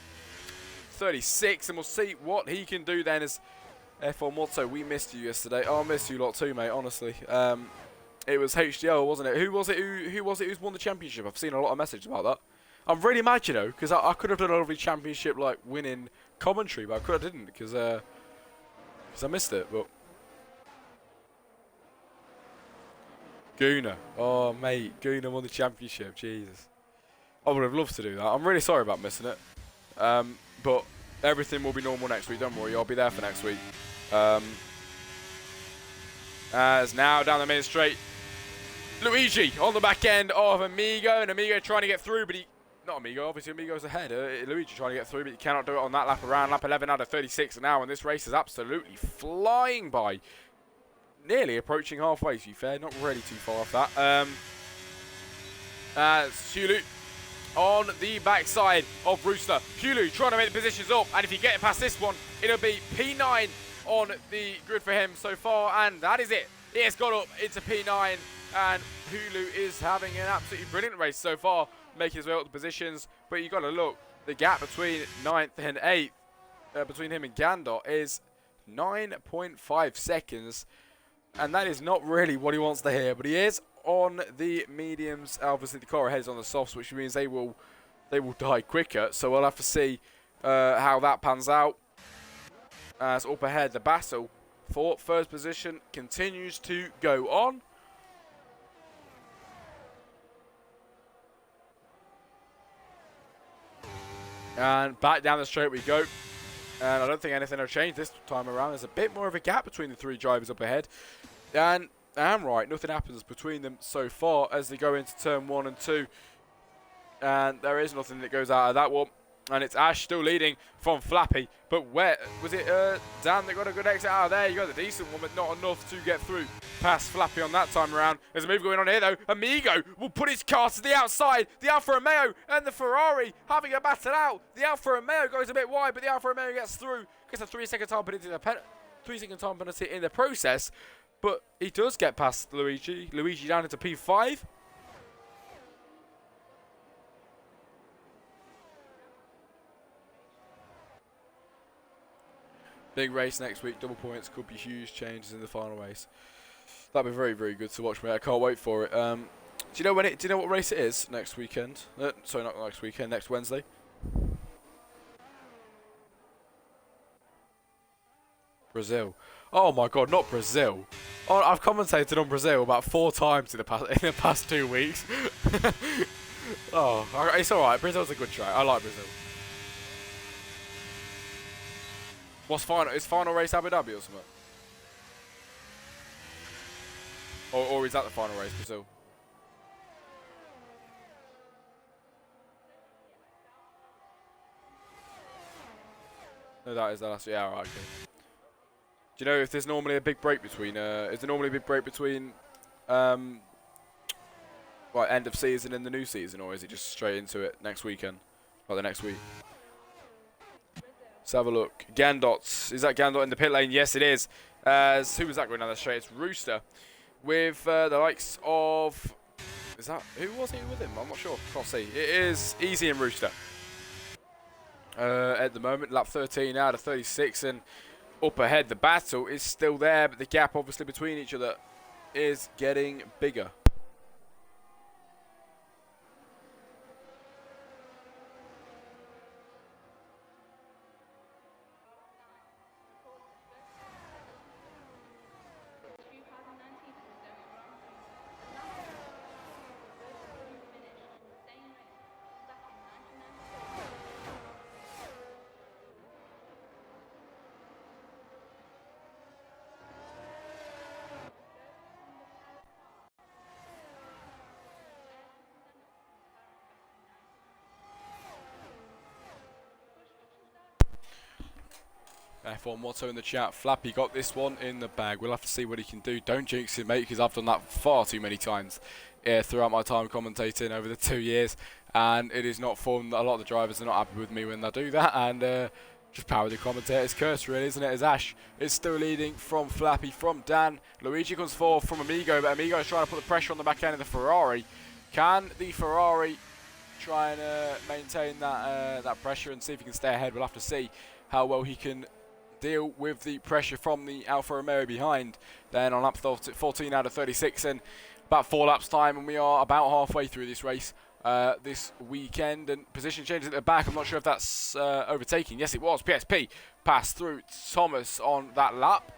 Speaker 1: 36, and we'll see what he can do then. As F1 Motto, we missed you yesterday. Oh, I missed you lot too, mate, honestly. It was HDL, wasn't it? Who was it who's won the championship? I've seen a lot of messages about that. I'm really mad, you know, because I could have done a lovely championship like winning commentary, but I could have didn't because I missed it. But Guna, oh mate, Guna won the championship. Jesus, I would have loved to do that. I'm really sorry about missing it. But everything will be normal next week, don't worry, I'll be there for next week. As now down the main straight, Luigi on the back end of Amigo, and Amigo trying to get through, but not Amigo, obviously Amigo's ahead. Luigi trying to get through, but he cannot do it on that lap around, lap 11 out of 36 now, and this race is absolutely flying by. Nearly approaching halfway, to be fair, not really too far off that. Hulu on the backside of Rooster. Hulu trying to make the positions up, and if you get past this one, it'll be P9 on the grid for him so far, and that is it. He has got up into P9, and Hulu is having an absolutely brilliant race so far, making his way up the positions. But you've got to look, the gap between 9th and 8th, between him and Gandot, is 9.5 seconds, and that is not really what he wants to hear, but he is on the mediums. Obviously the car ahead is on the softs, which means they will die quicker, so we'll have to see how that pans out. As up ahead, the battle for first position continues to go on. And back down the straight we go, and I don't think anything will change this time around. There's a bit more of a gap between the three drivers up ahead, and I'm right, nothing happens between them so far as they go into turn 1 and 2, and there is nothing that goes out of that one, and it's Ash still leading from Flappy. But where was it? Dan that got a good exit out of there. You got the decent one, but not enough to get through past Flappy on that time around. There's a move going on here though. Amigo will put his car to the outside. The Alfa Romeo and the Ferrari having a battle out. The Alfa Romeo goes a bit wide, but the Alfa Romeo gets through. Gets a 3-second time penalty in the process. But he does get past Luigi. Luigi down into P5. Big race next week. Double points. Could be huge changes in the final race. That'd be very, very good to watch, mate. I can't wait for it. Do you know when it? Do you know what race it is next weekend? Sorry, not next weekend. Next Wednesday. Brazil. Oh my God, not Brazil. Oh, I've commentated on Brazil about 4 times in the past 2 weeks. Oh, it's all right. Brazil's a good track. I like Brazil. What's final? Is final race Abu Dhabi or something? Or is that the final race, Brazil? No, that is the last. Yeah, alright, okay. Do you know if there's normally a big break between? Is there normally a big break between, like end of season and the new season, or is it just straight into it next weekend, like the next week? Let's have a look. Gandot, is that Gandot in the pit lane? Yes, it is. Who was that going down the straight? It's Rooster, with the likes of. Is that who was he with him? I'm not sure. Can't see. It is Easy and Rooster. At the moment, lap 13 out of 36, and up ahead, the battle is still there, but the gap obviously between each other is getting bigger. F1 motto in the chat. Flappy got this one in the bag. We'll have to see what he can do. Don't jinx it, mate, because I've done that far too many times throughout my time commentating over the 2 years. And it is not fun. A lot of the drivers are not happy with me when they do that. And just power the commentator's curse, really, isn't it? As Ash is still leading from Flappy, from Dan. Luigi comes forward from Amigo, but Amigo is trying to put the pressure on the back end of the Ferrari. Can the Ferrari try and maintain that pressure and see if he can stay ahead? We'll have to see how well he can deal with the pressure from the Alfa Romeo behind. Then on lap 14 out of 36 and about 4 laps time, and we are about halfway through this race this weekend. And position changes at the back. I'm not sure if that's overtaking. Yes, it was. PSP passed through Thomas on that lap.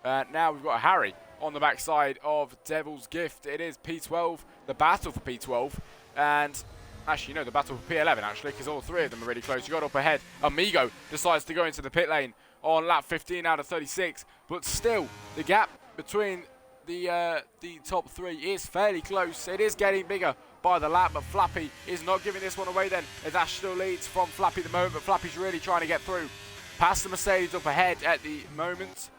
Speaker 1: Now we've got a Harry on the backside of Devil's Gift. It is P12, the battle for P12. And actually, no, the battle for P11, actually, because all 3 of them are really close. You got up ahead. Amigo decides to go into the pit lane on lap 15 out of 36. But still, the gap between the top 3 is fairly close. It is getting bigger by the lap, but Flappy is not giving this one away then, as Ash still leads from Flappy at the moment, but Flappy's really trying to get through. Past the Mercedes up ahead at the moment.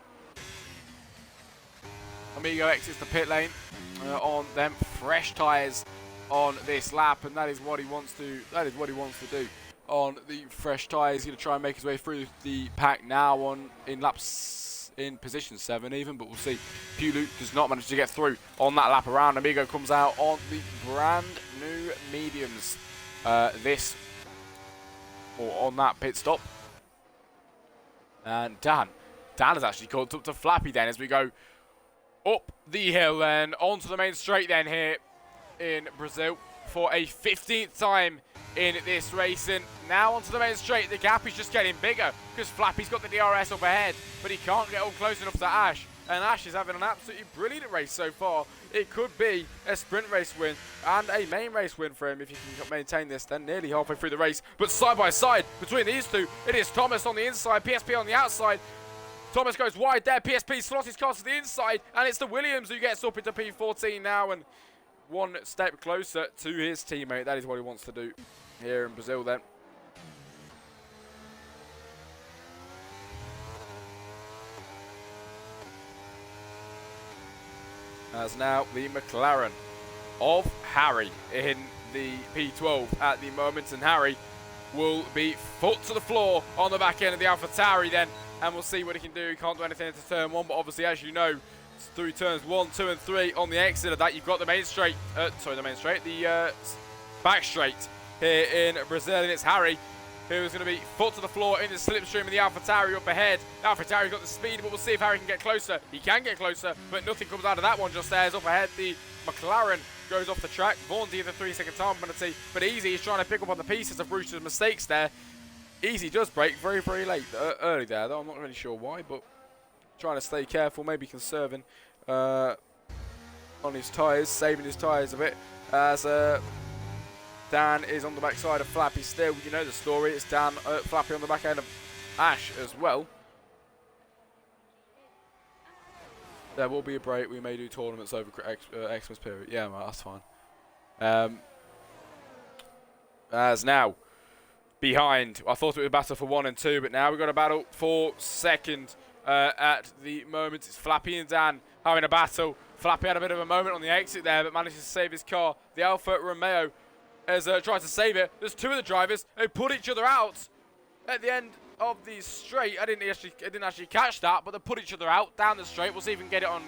Speaker 1: Amigo exits the pit lane on them fresh tyres on this lap, and that is what he wants to. That is what he wants to do on the fresh tyres. He's going to try and make his way through the pack now in position 7 even, but we'll see. Pulu does not manage to get through on that lap around. Amigo comes out on the brand new mediums on that pit stop, and Dan has actually caught up to Flappy then as we go up the hill and onto the main straight then here in Brazil for a 15th time in this race. And now onto the main straight, the gap is just getting bigger because Flappy's got the DRS up ahead, but he can't get up close enough to Ash. And Ash is having an absolutely brilliant race so far. It could be a sprint race win and a main race win for him if he can maintain this then nearly halfway through the race. But side by side between these two, it is Thomas on the inside, PSP on the outside. Thomas goes wide there, PSP slots his car to the inside, and it's the Williams who gets up into P14 now and one step closer to his teammate. That is what he wants to do here in Brazil then. As now the McLaren of Harry in the P12 at the moment, and Harry will be foot to the floor on the back end of the AlphaTauri then, and we'll see what he can do. He can't do anything into turn 1, but obviously, as you know, through turns 1, 2 and 3 on the exit of that, you've got the main straight, the back straight here in Brazil, and it's Harry who's going to be foot to the floor in the slipstream of the AlphaTauri up ahead. AlphaTauri's got the speed, but we'll see if Harry can get closer. He can get closer, but nothing comes out of that one just there. As up ahead, the McLaren goes off the track. Vaughn's the 3-second time penalty, but Easy is trying to pick up on the pieces of Brewster's mistakes there. Easy does break very, very late, early there, though. I'm not really sure why, but trying to stay careful, maybe conserving on his tyres, saving his tyres a bit, as Dan is on the backside of Flappy still. You know the story, it's Dan, Flappy on the back end of Ash as well. There will be a break. We may do tournaments over Xmas period. Yeah, mate, that's fine. As now, behind, I thought it was a battle for 1 and 2, but now we've got a battle for 2nd at the moment. It's Flappy and Dan having a battle. Flappy had a bit of a moment on the exit there, but managed to save his car. The Alfa Romeo has tried to save it. There's 2 of the drivers who put each other out at the end of the straight. I didn't actually catch that, but they put each other out down the straight. We'll see if we can get it on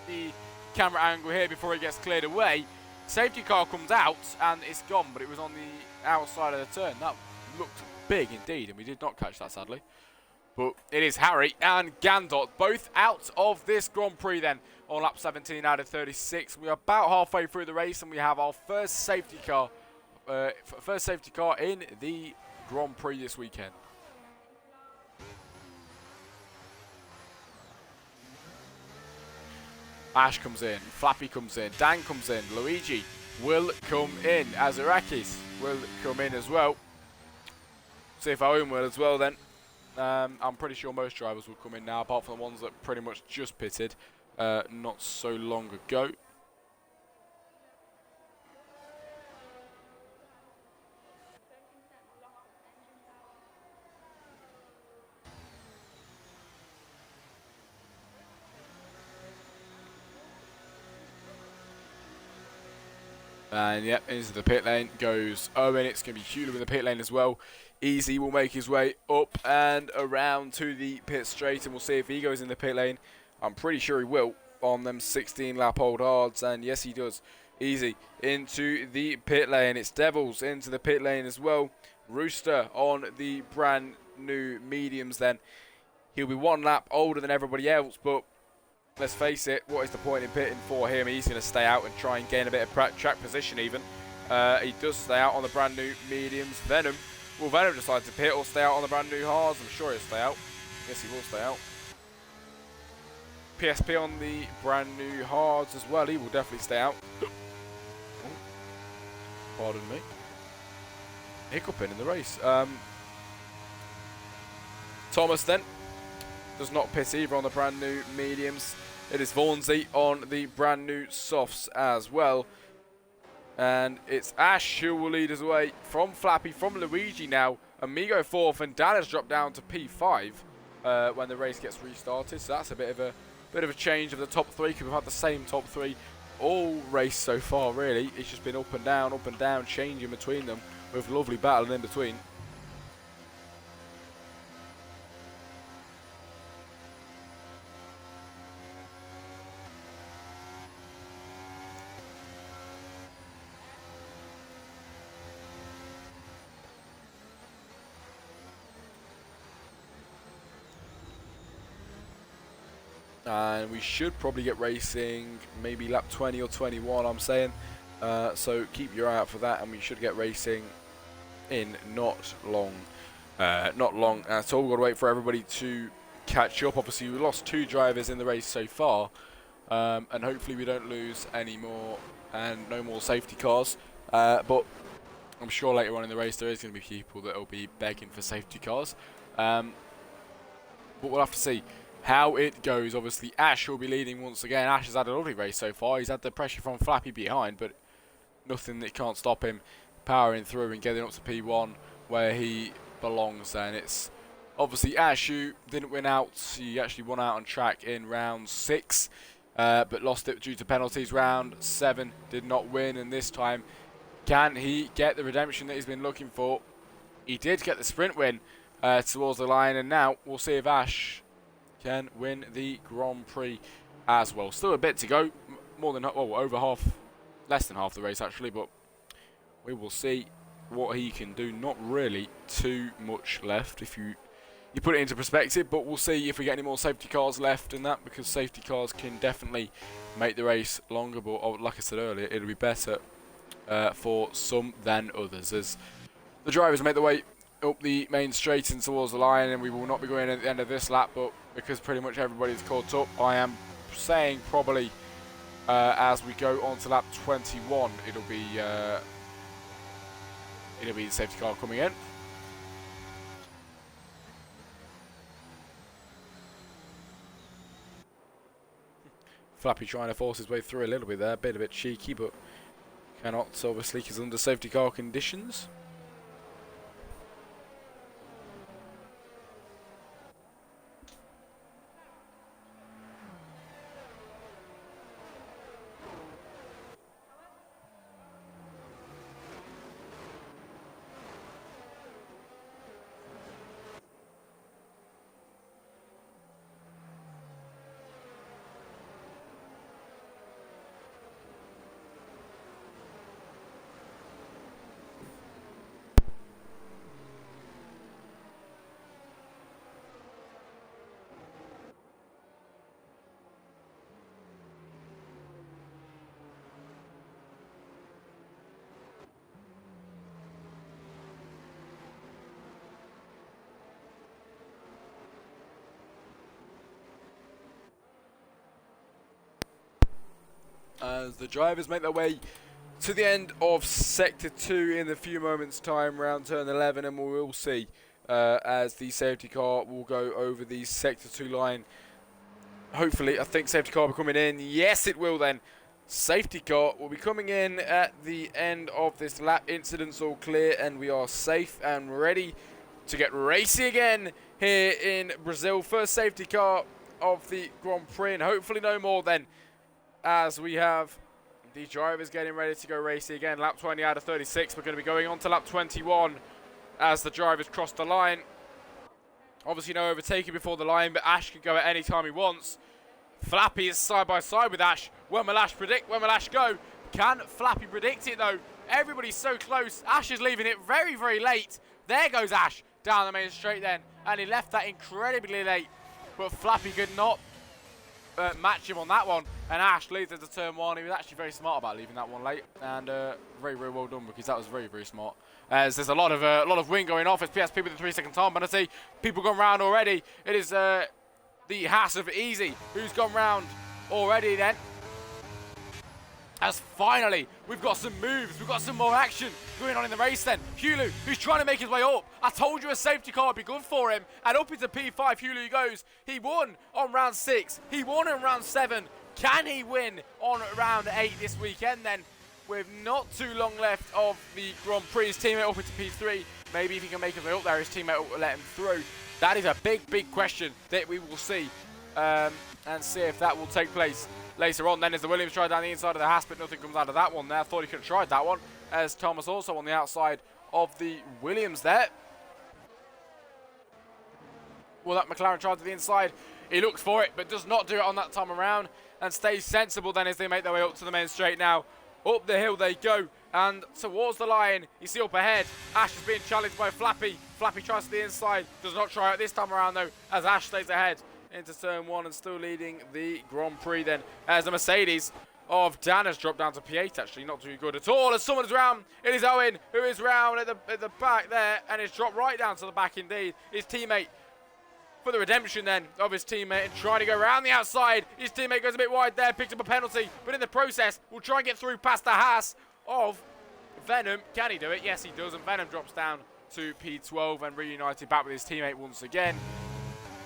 Speaker 1: the camera angle here before it gets cleared away. Safety car comes out and it's gone, but it was on the outside of the turn. That looked big indeed, and we did not catch that, sadly. But it is Harry and Gandot, both out of this Grand Prix then, on lap 17 out of 36. We are about halfway through the race, and we have our first safety car in the Grand Prix this weekend. Ash comes in, Flappy comes in, Dan comes in, Luigi will come in, Azarakis will come in as well. See if Owen will as well then. I'm pretty sure most drivers will come in now, apart from the ones that pretty much just pitted not so long ago. And yep, into the pit lane goes Owen. It's going to be Hewler in the pit lane as well. Easy will make his way up and around to the pit straight, and we'll see if he goes in the pit lane. I'm pretty sure he will on them 16 lap old hards, and yes he does. Easy into the pit lane. It's Devils into the pit lane as well. Rooster on the brand new mediums then. He'll be 1 lap older than everybody else, but let's face it, what is the point in pitting for him? He's going to stay out and try and gain a bit of track position even. He does stay out on the brand new mediums. Venom, will Venom decide to pit or stay out on the brand new hards? I'm sure he'll stay out. Yes, he will stay out. PSP on the brand new hards as well. He will definitely stay out. Oh, pardon me. Hiccuping in the race. Thomas then does not pit either on the brand new mediums. It is Vaughansy on the brand new softs as well. And it's Ash who will lead us away from Flappy, from Luigi now. Amigo 4th, and Dan has dropped down to P5 when the race gets restarted. So that's a bit of a change of the top 3, because we've had the same top 3 all race so far really. It's just been up and down, changing between them with lovely battle in between. And we should probably get racing maybe lap 20 or 21, I'm saying. So keep your eye out for that, and we should get racing in not long at all. We've got to wait for everybody to catch up. Obviously, we lost 2 drivers in the race so far, and hopefully we don't lose any more and no more safety cars. But I'm sure later on in the race there is going to be people that will be begging for safety cars. But we'll have to see how it goes. Obviously, Ash will be leading once again. Ash has had a lovely race so far. He's had the pressure from Flappy behind, but nothing that can't stop him powering through and getting up to P1 where he belongs. And it's obviously Ash who didn't win out. He actually won out on track in round 6, but lost it due to penalties. Round 7 did not win, and this time, can he get the redemption that he's been looking for? He did get the sprint win towards the line, and now we'll see if Ash can win the Grand Prix as well. Still a bit to go, more than over half, less than half the race actually, but we will see what he can do. Not really too much left if you put it into perspective, but we'll see if we get any more safety cars left in that, because safety cars can definitely make the race longer, but like I said earlier, it'll be better for some than others as the drivers make their way up the main straight and towards the line. And we will not be going at the end of this lap, but because pretty much everybody's caught up, I am saying probably as we go on to lap 21 it'll be the safety car coming in. Flappy trying to force his way through a little bit there, a bit cheeky, but cannot obviously because under safety car conditions. as the drivers make their way to the end of Sector 2 in a few moments' time, round turn 11, and we will see as the safety car will go over the Sector 2 line. Hopefully, I think safety car will be coming in. Yes, it will then. Safety car will be coming in at the end of this lap. Incidents all clear, and we are safe and ready to get racy again here in Brazil. First safety car of the Grand Prix, and hopefully no more then, as we have the drivers getting ready to go racy again. Lap 20 out of 36. We're going to be going on to lap 21 as the drivers cross the line. Obviously no overtaking before the line, but Ash can go at any time he wants. Flappy is side by side with Ash. When will Ash predict? When will Ash go? Can Flappy predict it though? Everybody's so close. Ash is leaving it very, very late. There goes Ash down the main straight then. And he left that incredibly late. But Flappy could not match him on that one. And Ash leads into turn 1. He was actually very smart about leaving that one late. And very, very well done, because that was very, very smart. As there's a lot of wind going off. It's PSP with the 3-second time penalty. People gone round already. It is the Haas of Easy who's gone round already then. As finally, we've got some moves, we've got some more action going on in the race then. Hulu, who's trying to make his way up. I told you a safety car would be good for him. And up into P5, Hulu he goes. He won on round 6. He won on round 7. Can he win on round 8 this weekend then? With not too long left of the Grand Prix. His teammate up into P3. Maybe if he can make his way up there, his teammate will let him through. That is a big, big question that we will see. And see if that will take place later on. Then as the Williams tried down the inside of the Haas, but nothing comes out of that one there. I thought he could have tried that one, as Thomas also on the outside of the Williams there. Well, that McLaren tried to the inside. He looks for it, but does not do it on that time around, and stays sensible then as they make their way up to the main straight now. Up the hill they go, and towards the line. You see up ahead, Ash is being challenged by Flappy. Flappy tries to the inside, does not try it this time around though, as Ash stays ahead into turn 1 and still leading the Grand Prix then, as the Mercedes of Dan has dropped down to P8 actually, not too good at all. As someone is round, it is Owen who is round at the back there, and it's dropped right down to the back indeed. His teammate for the redemption then of his teammate, and trying to go around the outside. His teammate goes a bit wide there, picks up a penalty, but in the process will try and get through past the Haas of Venom. Can he do it? Yes he does, and Venom drops down to P12 and reunited back with his teammate once again.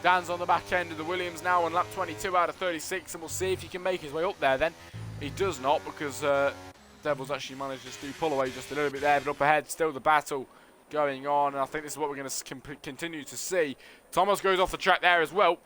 Speaker 1: Dan's on the back end of the Williams now on lap 22 out of 36, and we'll see if he can make his way up there then. He does not, because Devils actually managed to pull away just a little bit there, but up ahead still the battle going on, and I think this is what we're going to continue to see. Thomas goes off the track there as well.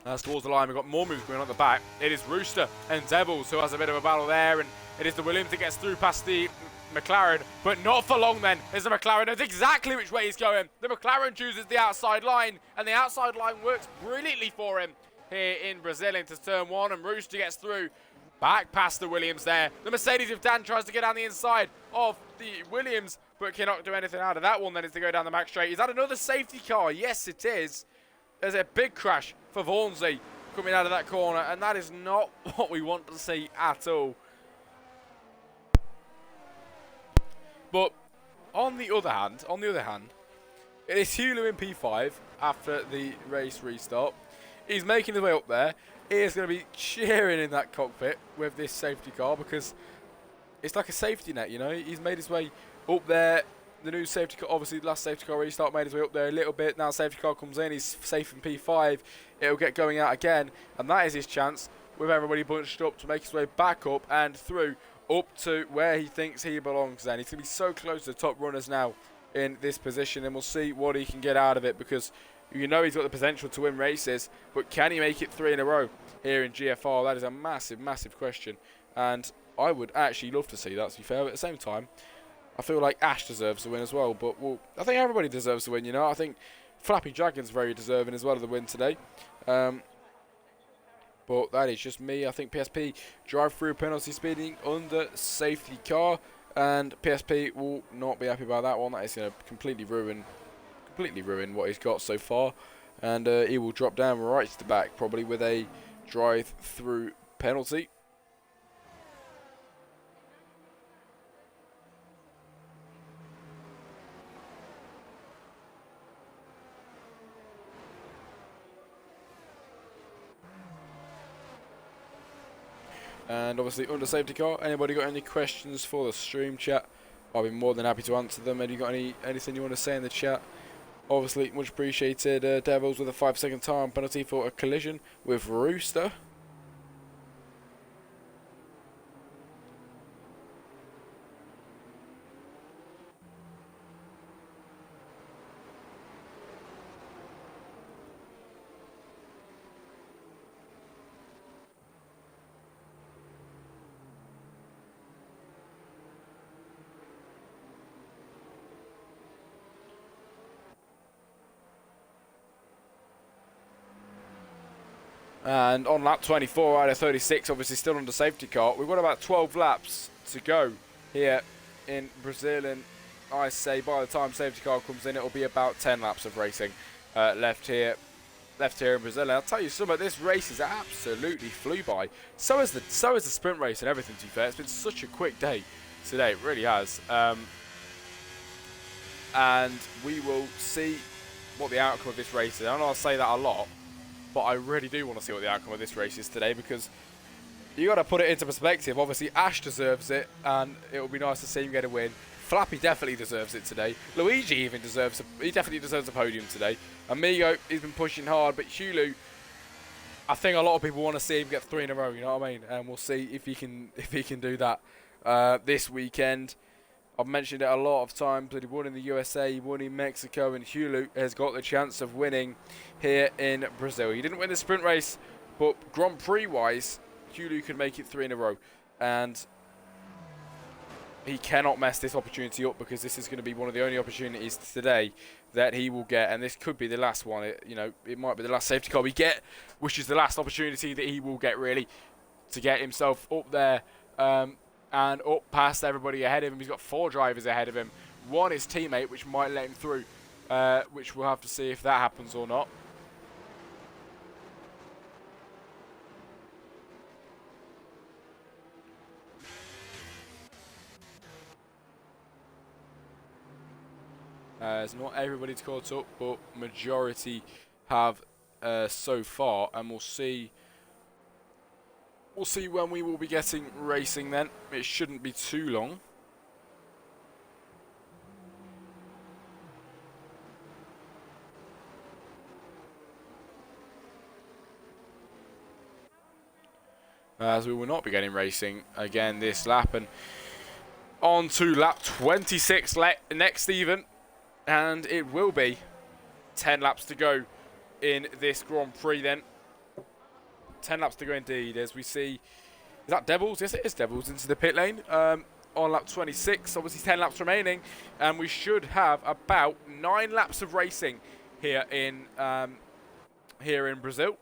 Speaker 1: As towards the line, we've got more moves going on at the back. It is Rooster and Devils who has a bit of a battle there, and it is the Williams that gets through past the McLaren, but not for long then, as the McLaren knows exactly which way he's going. The McLaren chooses the outside line, and the outside line works brilliantly for him here in Brazil into turn 1, and Rooster gets through back past the Williams there. The Mercedes of Dan tries to get down the inside of the Williams, but cannot do anything out of that one then as they go down the back straight. Is that another safety car? Yes, it is. There's a big crash for Vornsey coming out of that corner, and that is not what we want to see at all. But on the other hand, it is Hulu in P5 after the race restart. He's making his way up there. He is going to be cheering in that cockpit with this safety car, because it's like a safety net, you know. He's made his way up there. The new safety car, obviously the last safety car restart made his way up there a little bit. Now safety car comes in, he's safe in P5. It'll get going out again, and that is his chance with everybody bunched up to make his way back up and through up to where he thinks he belongs then. He's going to be so close to the top runners now in this position, and we'll see what he can get out of it, because you know he's got the potential to win races, but can he make it 3 in a row here in GFR? That is a massive, massive question, and I would actually love to see that, to be fair. But at the same time, I feel like Ash deserves to win as well, but I think everybody deserves to win, you know. I think Flappy Dragon's very deserving as well of the win today. But that is just me. I think PSP drive-through penalty speeding under safety car, and PSP will not be happy about that one. That is going to completely ruin what he's got so far, and he will drop down right to the back probably with a drive-through penalty. And obviously under safety car, anybody got any questions for the stream chat? I'll be more than happy to answer them. Have you got anything you want to say in the chat? Obviously, much appreciated. Devils with a 5-second time penalty for a collision with Rooster. And on lap 24 out of 36, obviously still under safety car, we've got about 12 laps to go here in Brazil. And I say by the time safety car comes in, it'll be about 10 laps of racing left here in Brazil. And I'll tell you something, this race has absolutely flew by. So is the sprint race and everything, to be fair. It's been such a quick day today, it really has. And we will see what the outcome of this race is. I know I say that a lot, but I really do want to see what the outcome of this race is today, because you got to put it into perspective. Obviously, Ash deserves it, and it will be nice to see him get a win. Flappy definitely deserves it today. Luigi even definitely deserves a podium today. Amigo, he's been pushing hard, but Hulu, I think a lot of people want to see him get 3 in a row. You know what I mean? And we'll see if he can do that this weekend. I've mentioned it a lot of times, but he won in the USA, he won in Mexico, and Hulu has got the chance of winning here in Brazil. He didn't win the sprint race, but Grand Prix-wise, Hulu could make it 3 in a row. And he cannot mess this opportunity up, because this is going to be one of the only opportunities today that he will get. And this could be the last one. It might be the last safety car we get, which is the last opportunity that he will get, really, to get himself up there. And up past everybody ahead of him. He's got 4 drivers ahead of him. 1 is teammate, which might let him through, which we'll have to see if that happens or not. As not everybody's caught up, but majority have so far, and we'll see. We'll see when we will be getting racing then. It shouldn't be too long. As we will not be getting racing again this lap. And on to lap 26 next even. And it will be 10 laps to go in this Grand Prix then. 10 laps to go indeed, as we see. Is that Devils? Yes, it is Devils into the pit lane on lap 26. Obviously 10 laps remaining, and we should have about 9 laps of racing here in Brazil.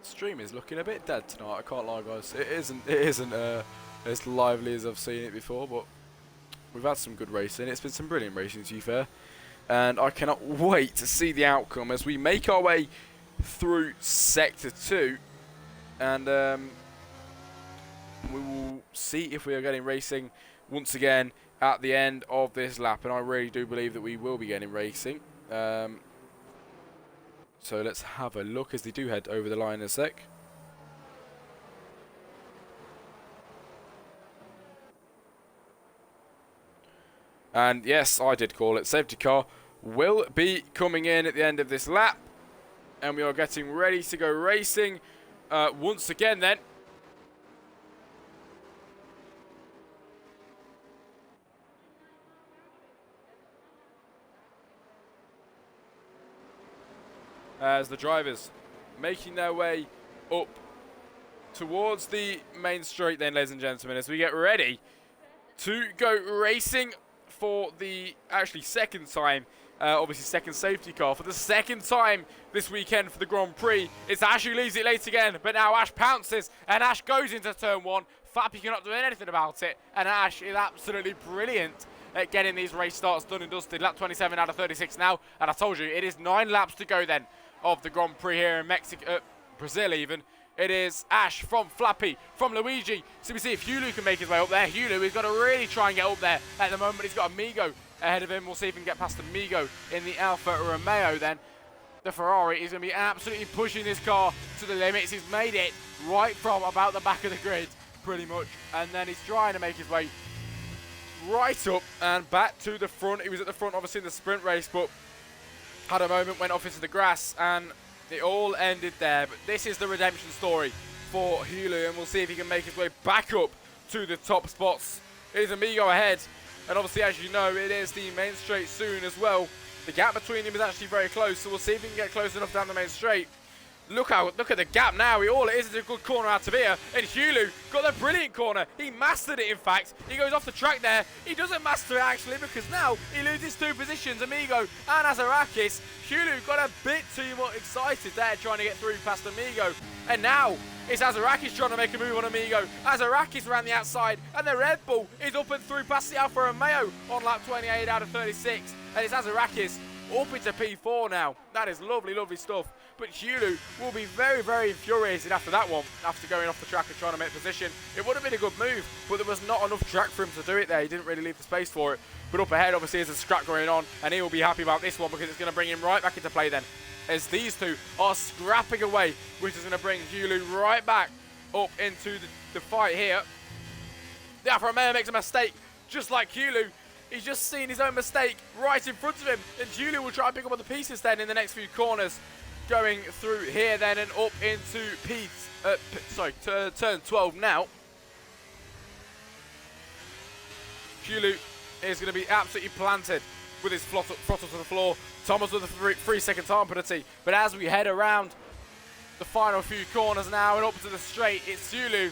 Speaker 1: Stream is looking a bit dead tonight, I can't lie, guys. It isn't as lively as I've seen it before, but we've had some good racing. It's been some brilliant racing, to be fair, and I cannot wait to see the outcome as we make our way through Sector 2, and we will see if we are getting racing once again at the end of this lap, and I really do believe that we will be getting racing. So let's have a look as they do head over the line in a sec. And yes, I did call it. Safety car will be coming in at the end of this lap. And we are getting ready to go racing once again then. As the drivers making their way up towards the main straight then, ladies and gentlemen, as we get ready to go racing for the actually second time. Obviously second safety car for the second time this weekend for the Grand Prix. It's Ash who leaves it late again, but now Ash pounces and Ash goes into turn 1. Flappy cannot do anything about it, and Ash is absolutely brilliant at getting these race starts done and dusted. Lap 27 out of 36 now, and I told you it is 9 laps to go then of the Grand Prix here in Mexico, Brazil even. It is Ash from Flappy, from Luigi. So we see if Hulu can make his way up there. Hulu is going to really try and get up there. At the moment, he's got Amigo ahead of him. We'll see if he can get past Amigo in the Alfa Romeo then. The Ferrari is going to be absolutely pushing this car to the limits. He's made it right from about the back of the grid, pretty much. And then he's trying to make his way right up and back to the front. He was at the front, obviously, in the sprint race, but had a moment, went off into the grass, and it all ended there. But this is the redemption story for Hulu, and we'll see if he can make his way back up to the top spots. It is Amigo ahead, and obviously, as you know, it is the main straight soon as well. The gap between them is actually very close, so we'll see if he can get close enough down the main straight. Look at the gap now. All it is a good corner out of here. And Hulu got a brilliant corner. He mastered it, in fact. He goes off the track there. He doesn't master it, actually, because now he loses 2 positions. Amigo and Azarakis. Hulu got a bit too much excited there, trying to get through past Amigo. And now it's Azarakis trying to make a move on Amigo. Azarakis around the outside. And the Red Bull is up and through past the Alfa Romeo on lap 28 out of 36. And it's Azarakis up into P4 now. That is lovely, lovely stuff. But Hulu will be very, very infuriated after that one, after going off the track and trying to make position. It would have been a good move, but there was not enough track for him to do it there. He didn't really leave the space for it. But up ahead, obviously, there's a scrap going on, and he will be happy about this one because it's going to bring him right back into play then, as these two are scrapping away, which is going to bring Hulu right back up into the fight here. The Alfa Romeo makes a mistake, just like Hulu. He's just seen his own mistake right in front of him, and Hulu will try and pick up on the pieces then in the next few corners. Going through here then and up into turn 12 now. Hulu is going to be absolutely planted with his throttle to the floor. Thomas with a 3-second time penalty. But as we head around the final few corners now and up to the straight, it's Hulu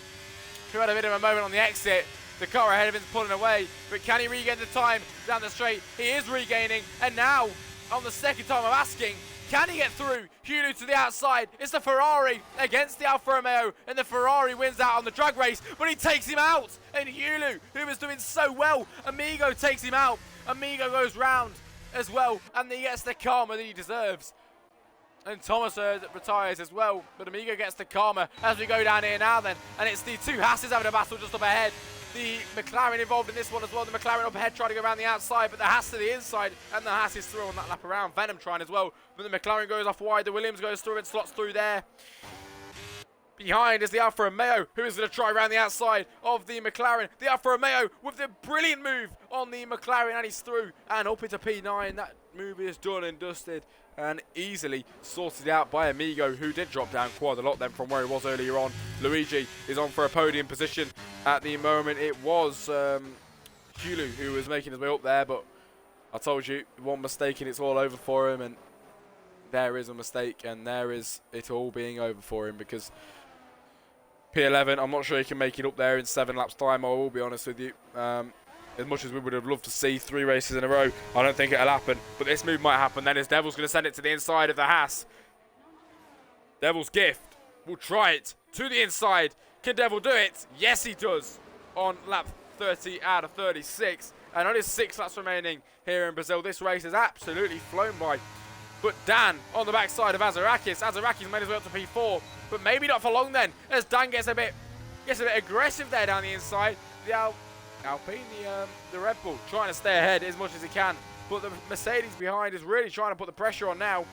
Speaker 1: who had a bit of a moment on the exit. The car ahead of him is pulling away, but can he regain the time down the straight? He is regaining, and now, on the second time I'm asking, can he get through? Hulu to the outside. It's the Ferrari against the Alfa Romeo, and the Ferrari wins out on the drag race, but he takes him out. And Hulu, who was doing so well, Amigo takes him out. Amigo goes round as well, and he gets the karma that he deserves. And Thomas retires as well, but Amigo gets the karma as we go down here now then. And it's the 2 Hasses having a battle just up ahead. The McLaren involved in this one as well. The McLaren up ahead trying to go around the outside, but the Haas to the inside, and the Haas is through on that lap around. Venom trying as well, but the McLaren goes off wide. The Williams goes through and slots through there. Behind is the Alfa Romeo, who is going to try around the outside of the McLaren. The Alfa Romeo with the brilliant move on the McLaren, and he's through and up into P9. That move is done and dusted and easily sorted out by Amigo, who did drop down quite a lot then from where he was earlier on. Luigi is on for a podium position at the moment. It was Hulu who was making his way up there, but I told you, one mistake and it's all over for him, and there is a mistake, and there is it all being over for him, because P11, I'm not sure he can make it up there in 7 laps time, I will be honest with you. As much as we would have loved to see 3 races in a row, I don't think it'll happen. But this move might happen then, as Devil's going to send it to the inside of the Haas. Devil's gift will try it to the inside. Can Devil do it? Yes, he does. On lap 30 out of 36. And only 6 laps remaining here in Brazil. This race has absolutely flown by. But Dan on the backside of Azarakis. Azarakis made his way up to P4. But maybe not for long then, as Dan gets a bit aggressive there down the inside. The Alpine, the Red Bull, trying to stay ahead as much as he can. But the Mercedes behind is really trying to put the pressure on now.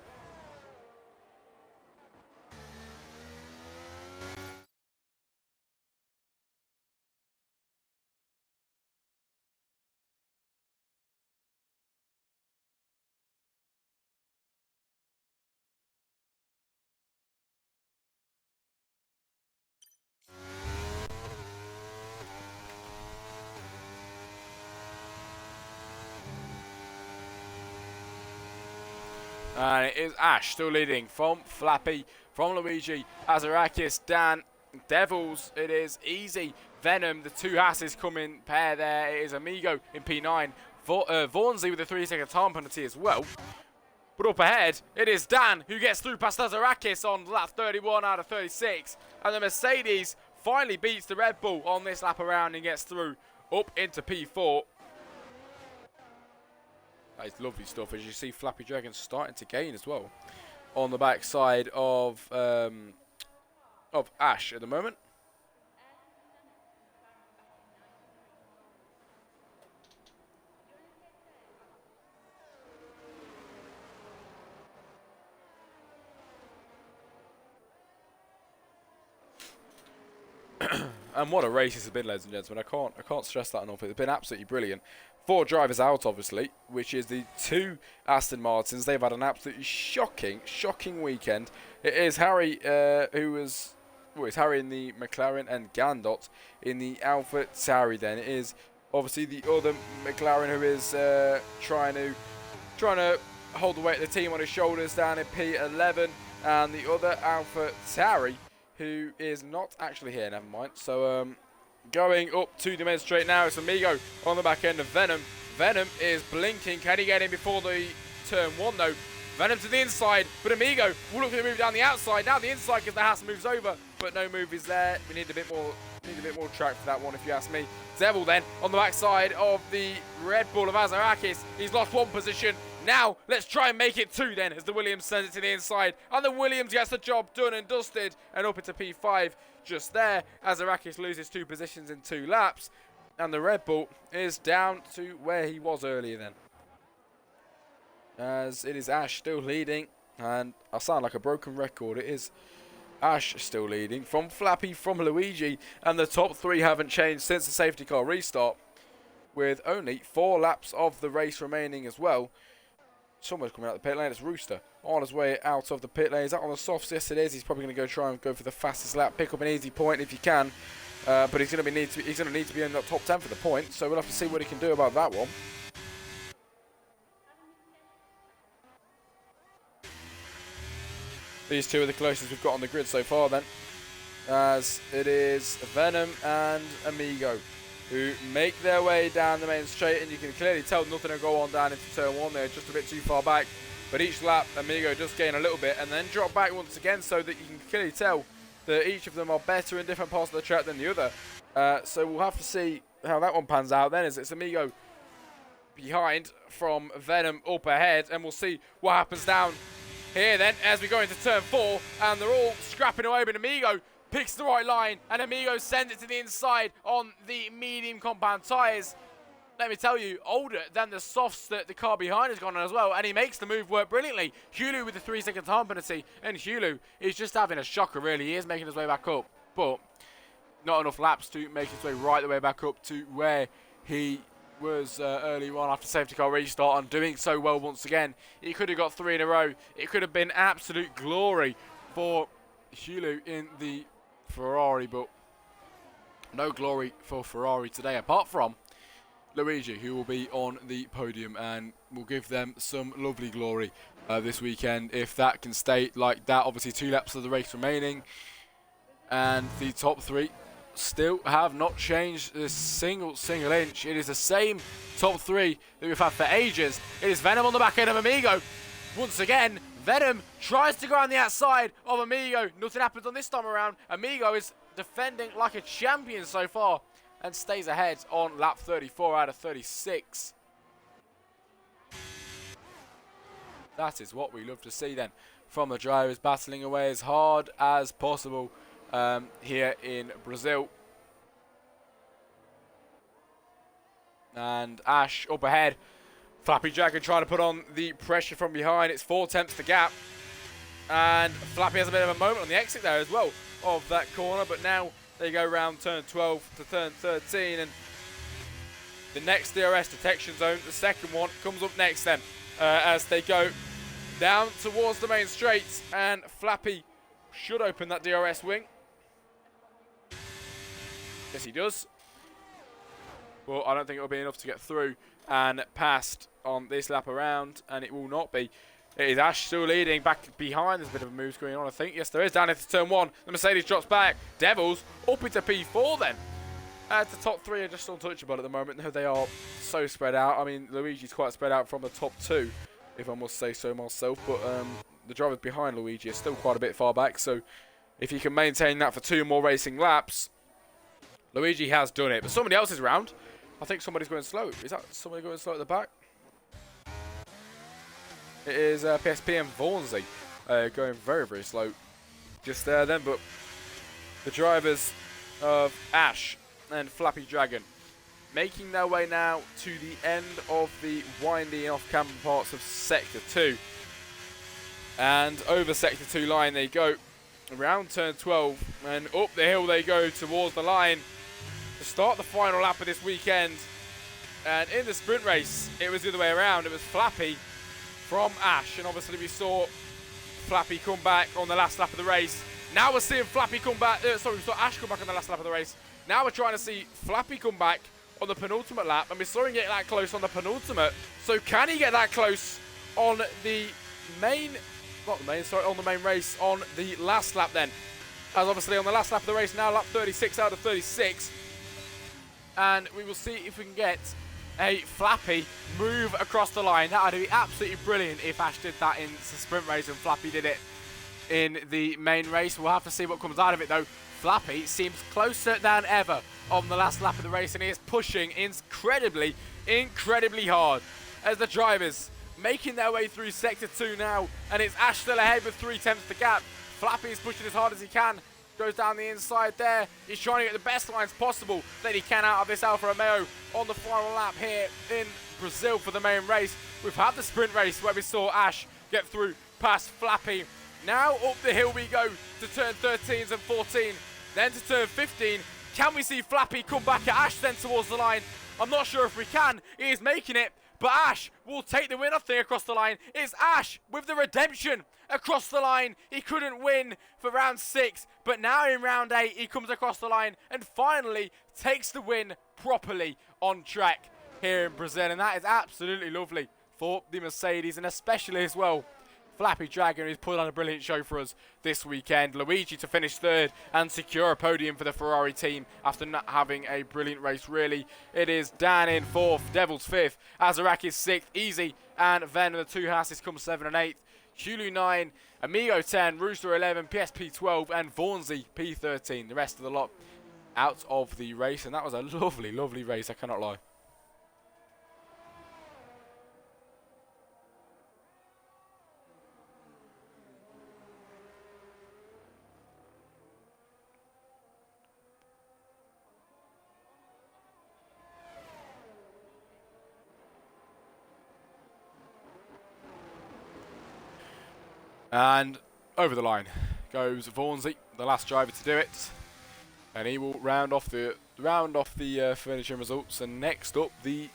Speaker 1: And it is Ash still leading from Flappy, from Luigi, Azarakis, Dan, Devils. It is Easy, Venom. The 2 Hasses come in pair there. It is Amigo in P9, Vaughansley with a 3-second time penalty as well. But up ahead, it is Dan who gets through past Lazarakis on lap 31 out of 36. And the Mercedes finally beats the Red Bull on this lap around and gets through up into P4. That is lovely stuff, as you see Flappy Dragon starting to gain as well on the backside of Ash at the moment. And what a race this has been, ladies and gentlemen. I can't stress that enough. It's been absolutely brilliant. 4 drivers out, obviously, which is the 2 Aston Martins. They've had an absolutely shocking weekend. It is Harry it's Harry in the McLaren and Gandot in the Alpha Tauri. Then it is obviously the other McLaren who is trying to hold the weight of the team on his shoulders down in P11, and the other Alpha Tauri, who is not actually here, never mind. So, going up to the main straight now, it's Amigo on the back end of Venom. Venom is blinking. Can he get in before the turn 1, though? Venom to the inside, but Amigo will look to move down the outside. Now the inside because the Haas moves over, but no move is there. We need a bit more track for that one, if you ask me. Devil then on the backside of the Red Bull of Azarakis. He's lost 1 position. Now, let's try and make it 2 then, as the Williams sends it to the inside. And the Williams gets the job done and dusted. And up into P5 just there. Azarakis loses 2 positions in 2 laps. And the Red Bull is down to where he was earlier then. As it is Ash still leading. And I sound like a broken record. It is Ash still leading. From Flappy, from Luigi. And the top 3 haven't changed since the safety car restart. With only 4 laps of the race remaining as well. Someone's coming out of the pit lane. It's Rooster on his way out of the pit lane. Is that on the softs? Yes, it is. He's probably going to try and go for the fastest lap, pick up an easy point if he can. But he's going to need to be in the top 10 for the point. So we'll have to see what he can do about that one. These 2 are the closest we've got on the grid so far then, as it is Venom and Amigo who make their way down the main straight, and you can clearly tell nothing will go on down into turn 1. They're just a bit too far back, but each lap Amigo does gain a little bit and then drop back once again, so that you can clearly tell that each of them are better in different parts of the track than the other. So we'll have to see how that one pans out then, as it's Amigo behind from Venom up ahead, and we'll see what happens down here then as we go into turn 4, and they're all scrapping away, but Amigo picks the right line, and Amigo sends it to the inside on the medium compound tyres. Let me tell you, older than the softs that the car behind has gone on as well, and he makes the move work brilliantly. Hulu with the 3-second time penalty, and Hulu is just having a shocker, really. He is making his way back up, but not enough laps to make his way right the way back up to where he was early on after safety car restart, and doing so well once again. He could have got 3 in a row. It could have been absolute glory for Hulu in the Ferrari, but no glory for Ferrari today, apart from Luigi, who will be on the podium and will give them some lovely glory this weekend if that can stay like that. Obviously 2 laps of the race remaining, and the top 3 still have not changed a single inch. It is the same top 3 that we've had for ages. It is Venom on the back end of Amigo. Once again, Venom tries to go on the outside of Amigo. Nothing happens on this time around. Amigo is defending like a champion so far and stays ahead on lap 34 out of 36. That is what we love to see then from the drivers, battling away as hard as possible here in Brazil. And Ash up ahead. Flappy Dragon trying to put on the pressure from behind. It's 4/10 the gap. And Flappy has a bit of a moment on the exit there as well of that corner. But now they go around turn 12 to turn 13. And the next DRS detection zone, the second one, comes up next then. As they go down towards the main straight. And Flappy should open that DRS wing. Yes, he does. Well, I don't think it'll be enough to get through and past on this lap around, and it will not be. It is Ash still leading back behind. There's a bit of a move going on, I think. Yes, there is. Down into turn 1. The Mercedes drops back. Devils up into P4 then. The top three are just untouchable at the moment. No, they are so spread out. I mean, Luigi's quite spread out from the top two, if I must say so myself. But the drivers behind Luigi are still quite a bit far back. So if he can maintain that for 2 more racing laps, Luigi has done it. But somebody else is round. I think somebody's going slow. Is that somebody going slow at the back? It is PSP and Vaughansy going very, very slow just there then. But the drivers of Ash and Flappy Dragon making their way now to the end of the windy and off-camber parts of Sector 2. And over Sector 2 line they go, around turn 12, and up the hill they go towards the line to start the final lap of this weekend. And in the sprint race, it was the other way around. It was Flappy from Ash, and obviously we saw Flappy come back on the last lap of the race. Now we're seeing Flappy come back, we saw Ash come back on the last lap of the race. Now we're trying to see Flappy come back on the penultimate lap, and we saw him get that close on the penultimate. So can he get that close on the main, on the main race on the last lap then? As obviously on the last lap of the race now, lap 36 out of 36. And we will see if we can get a Flappy move across the line. That would be absolutely brilliant if Ash did that in the sprint race and Flappy did it in the main race. We'll have to see what comes out of it though. Flappy seems closer than ever on the last lap of the race, and he is pushing incredibly hard as the drivers making their way through Sector 2 now, and it's Ash still ahead with 3/10 the gap. Flappy is pushing as hard as he can, goes down the inside there. He's trying to get the best lines possible that he can out of this Alfa Romeo on the final lap here in Brazil for the main race. We've had the sprint race where we saw Ash get through past Flappy. Now up the hill we go to turn 13s and 14, then to turn 15. Can we see Flappy come back at Ash then towards the line? I'm not sure if we can. He is making it, but Ash will take the win, I think, across the line. It's Ash with the redemption across the line. He couldn't win for round 6, but now in round 8, he comes across the line and finally takes the win properly on track here in Brazil. And that is absolutely lovely for the Mercedes, and especially as well Flappy Dragon, who's put on a brilliant show for us this weekend. Luigi to finish 3rd and secure a podium for the Ferrari team after not having a brilliant race, really. It is Dan in 4th, Devils 5th, Azarak is 6th, Easy and Venom, the 2 Hasses, come 7 and 8th. Hulu 9, Amigo 10, Rooster 11, PSP 12 and Vaughansy P13. The rest of the lot out of the race, and that was a lovely, lovely race, I cannot lie. And over the line goes Vaughansy, the last driver to do it, and he will round off the finishing results. And next up, the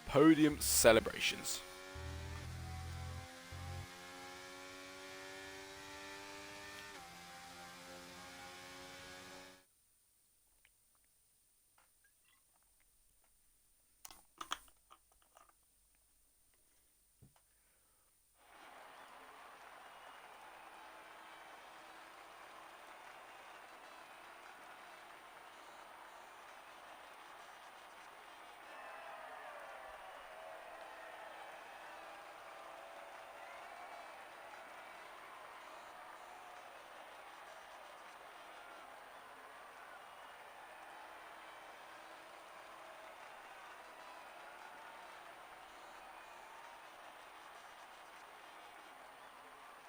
Speaker 1: podium celebrations.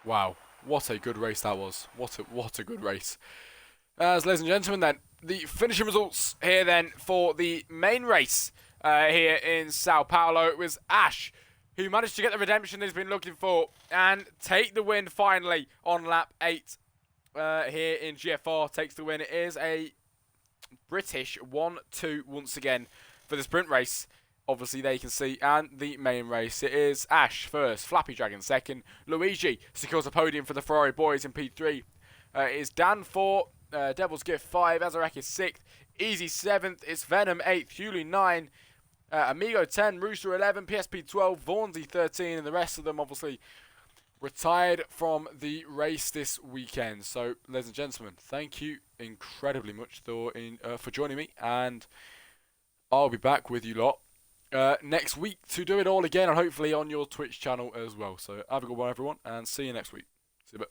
Speaker 1: Wow, what a good race that was. What a good race. As ladies and gentlemen, then, the finishing results here then for the main race here in Sao Paulo. It was Ash who managed to get the redemption that he's been looking for and take the win finally on lap 8 here in GFR. Takes the win. It is a British 1-2 once again for the sprint race. Obviously, they can see, and the main race. It is Ash first, Flappy Dragon second. Luigi secures a podium for the Ferrari boys in P3. It is Dan 4, Devil's Gift 5, Azarek is 6th, Easy 7th, it's Venom 8th, Huli 9, Amigo 10, Rooster 11, PSP 12, Vaughansy 13, and the rest of them obviously retired from the race this weekend. So, ladies and gentlemen, thank you incredibly much for joining me, and I'll be back with you lot next week to do it all again, and hopefully on your Twitch channel as well. So have a good one, everyone, and see you next week. See you.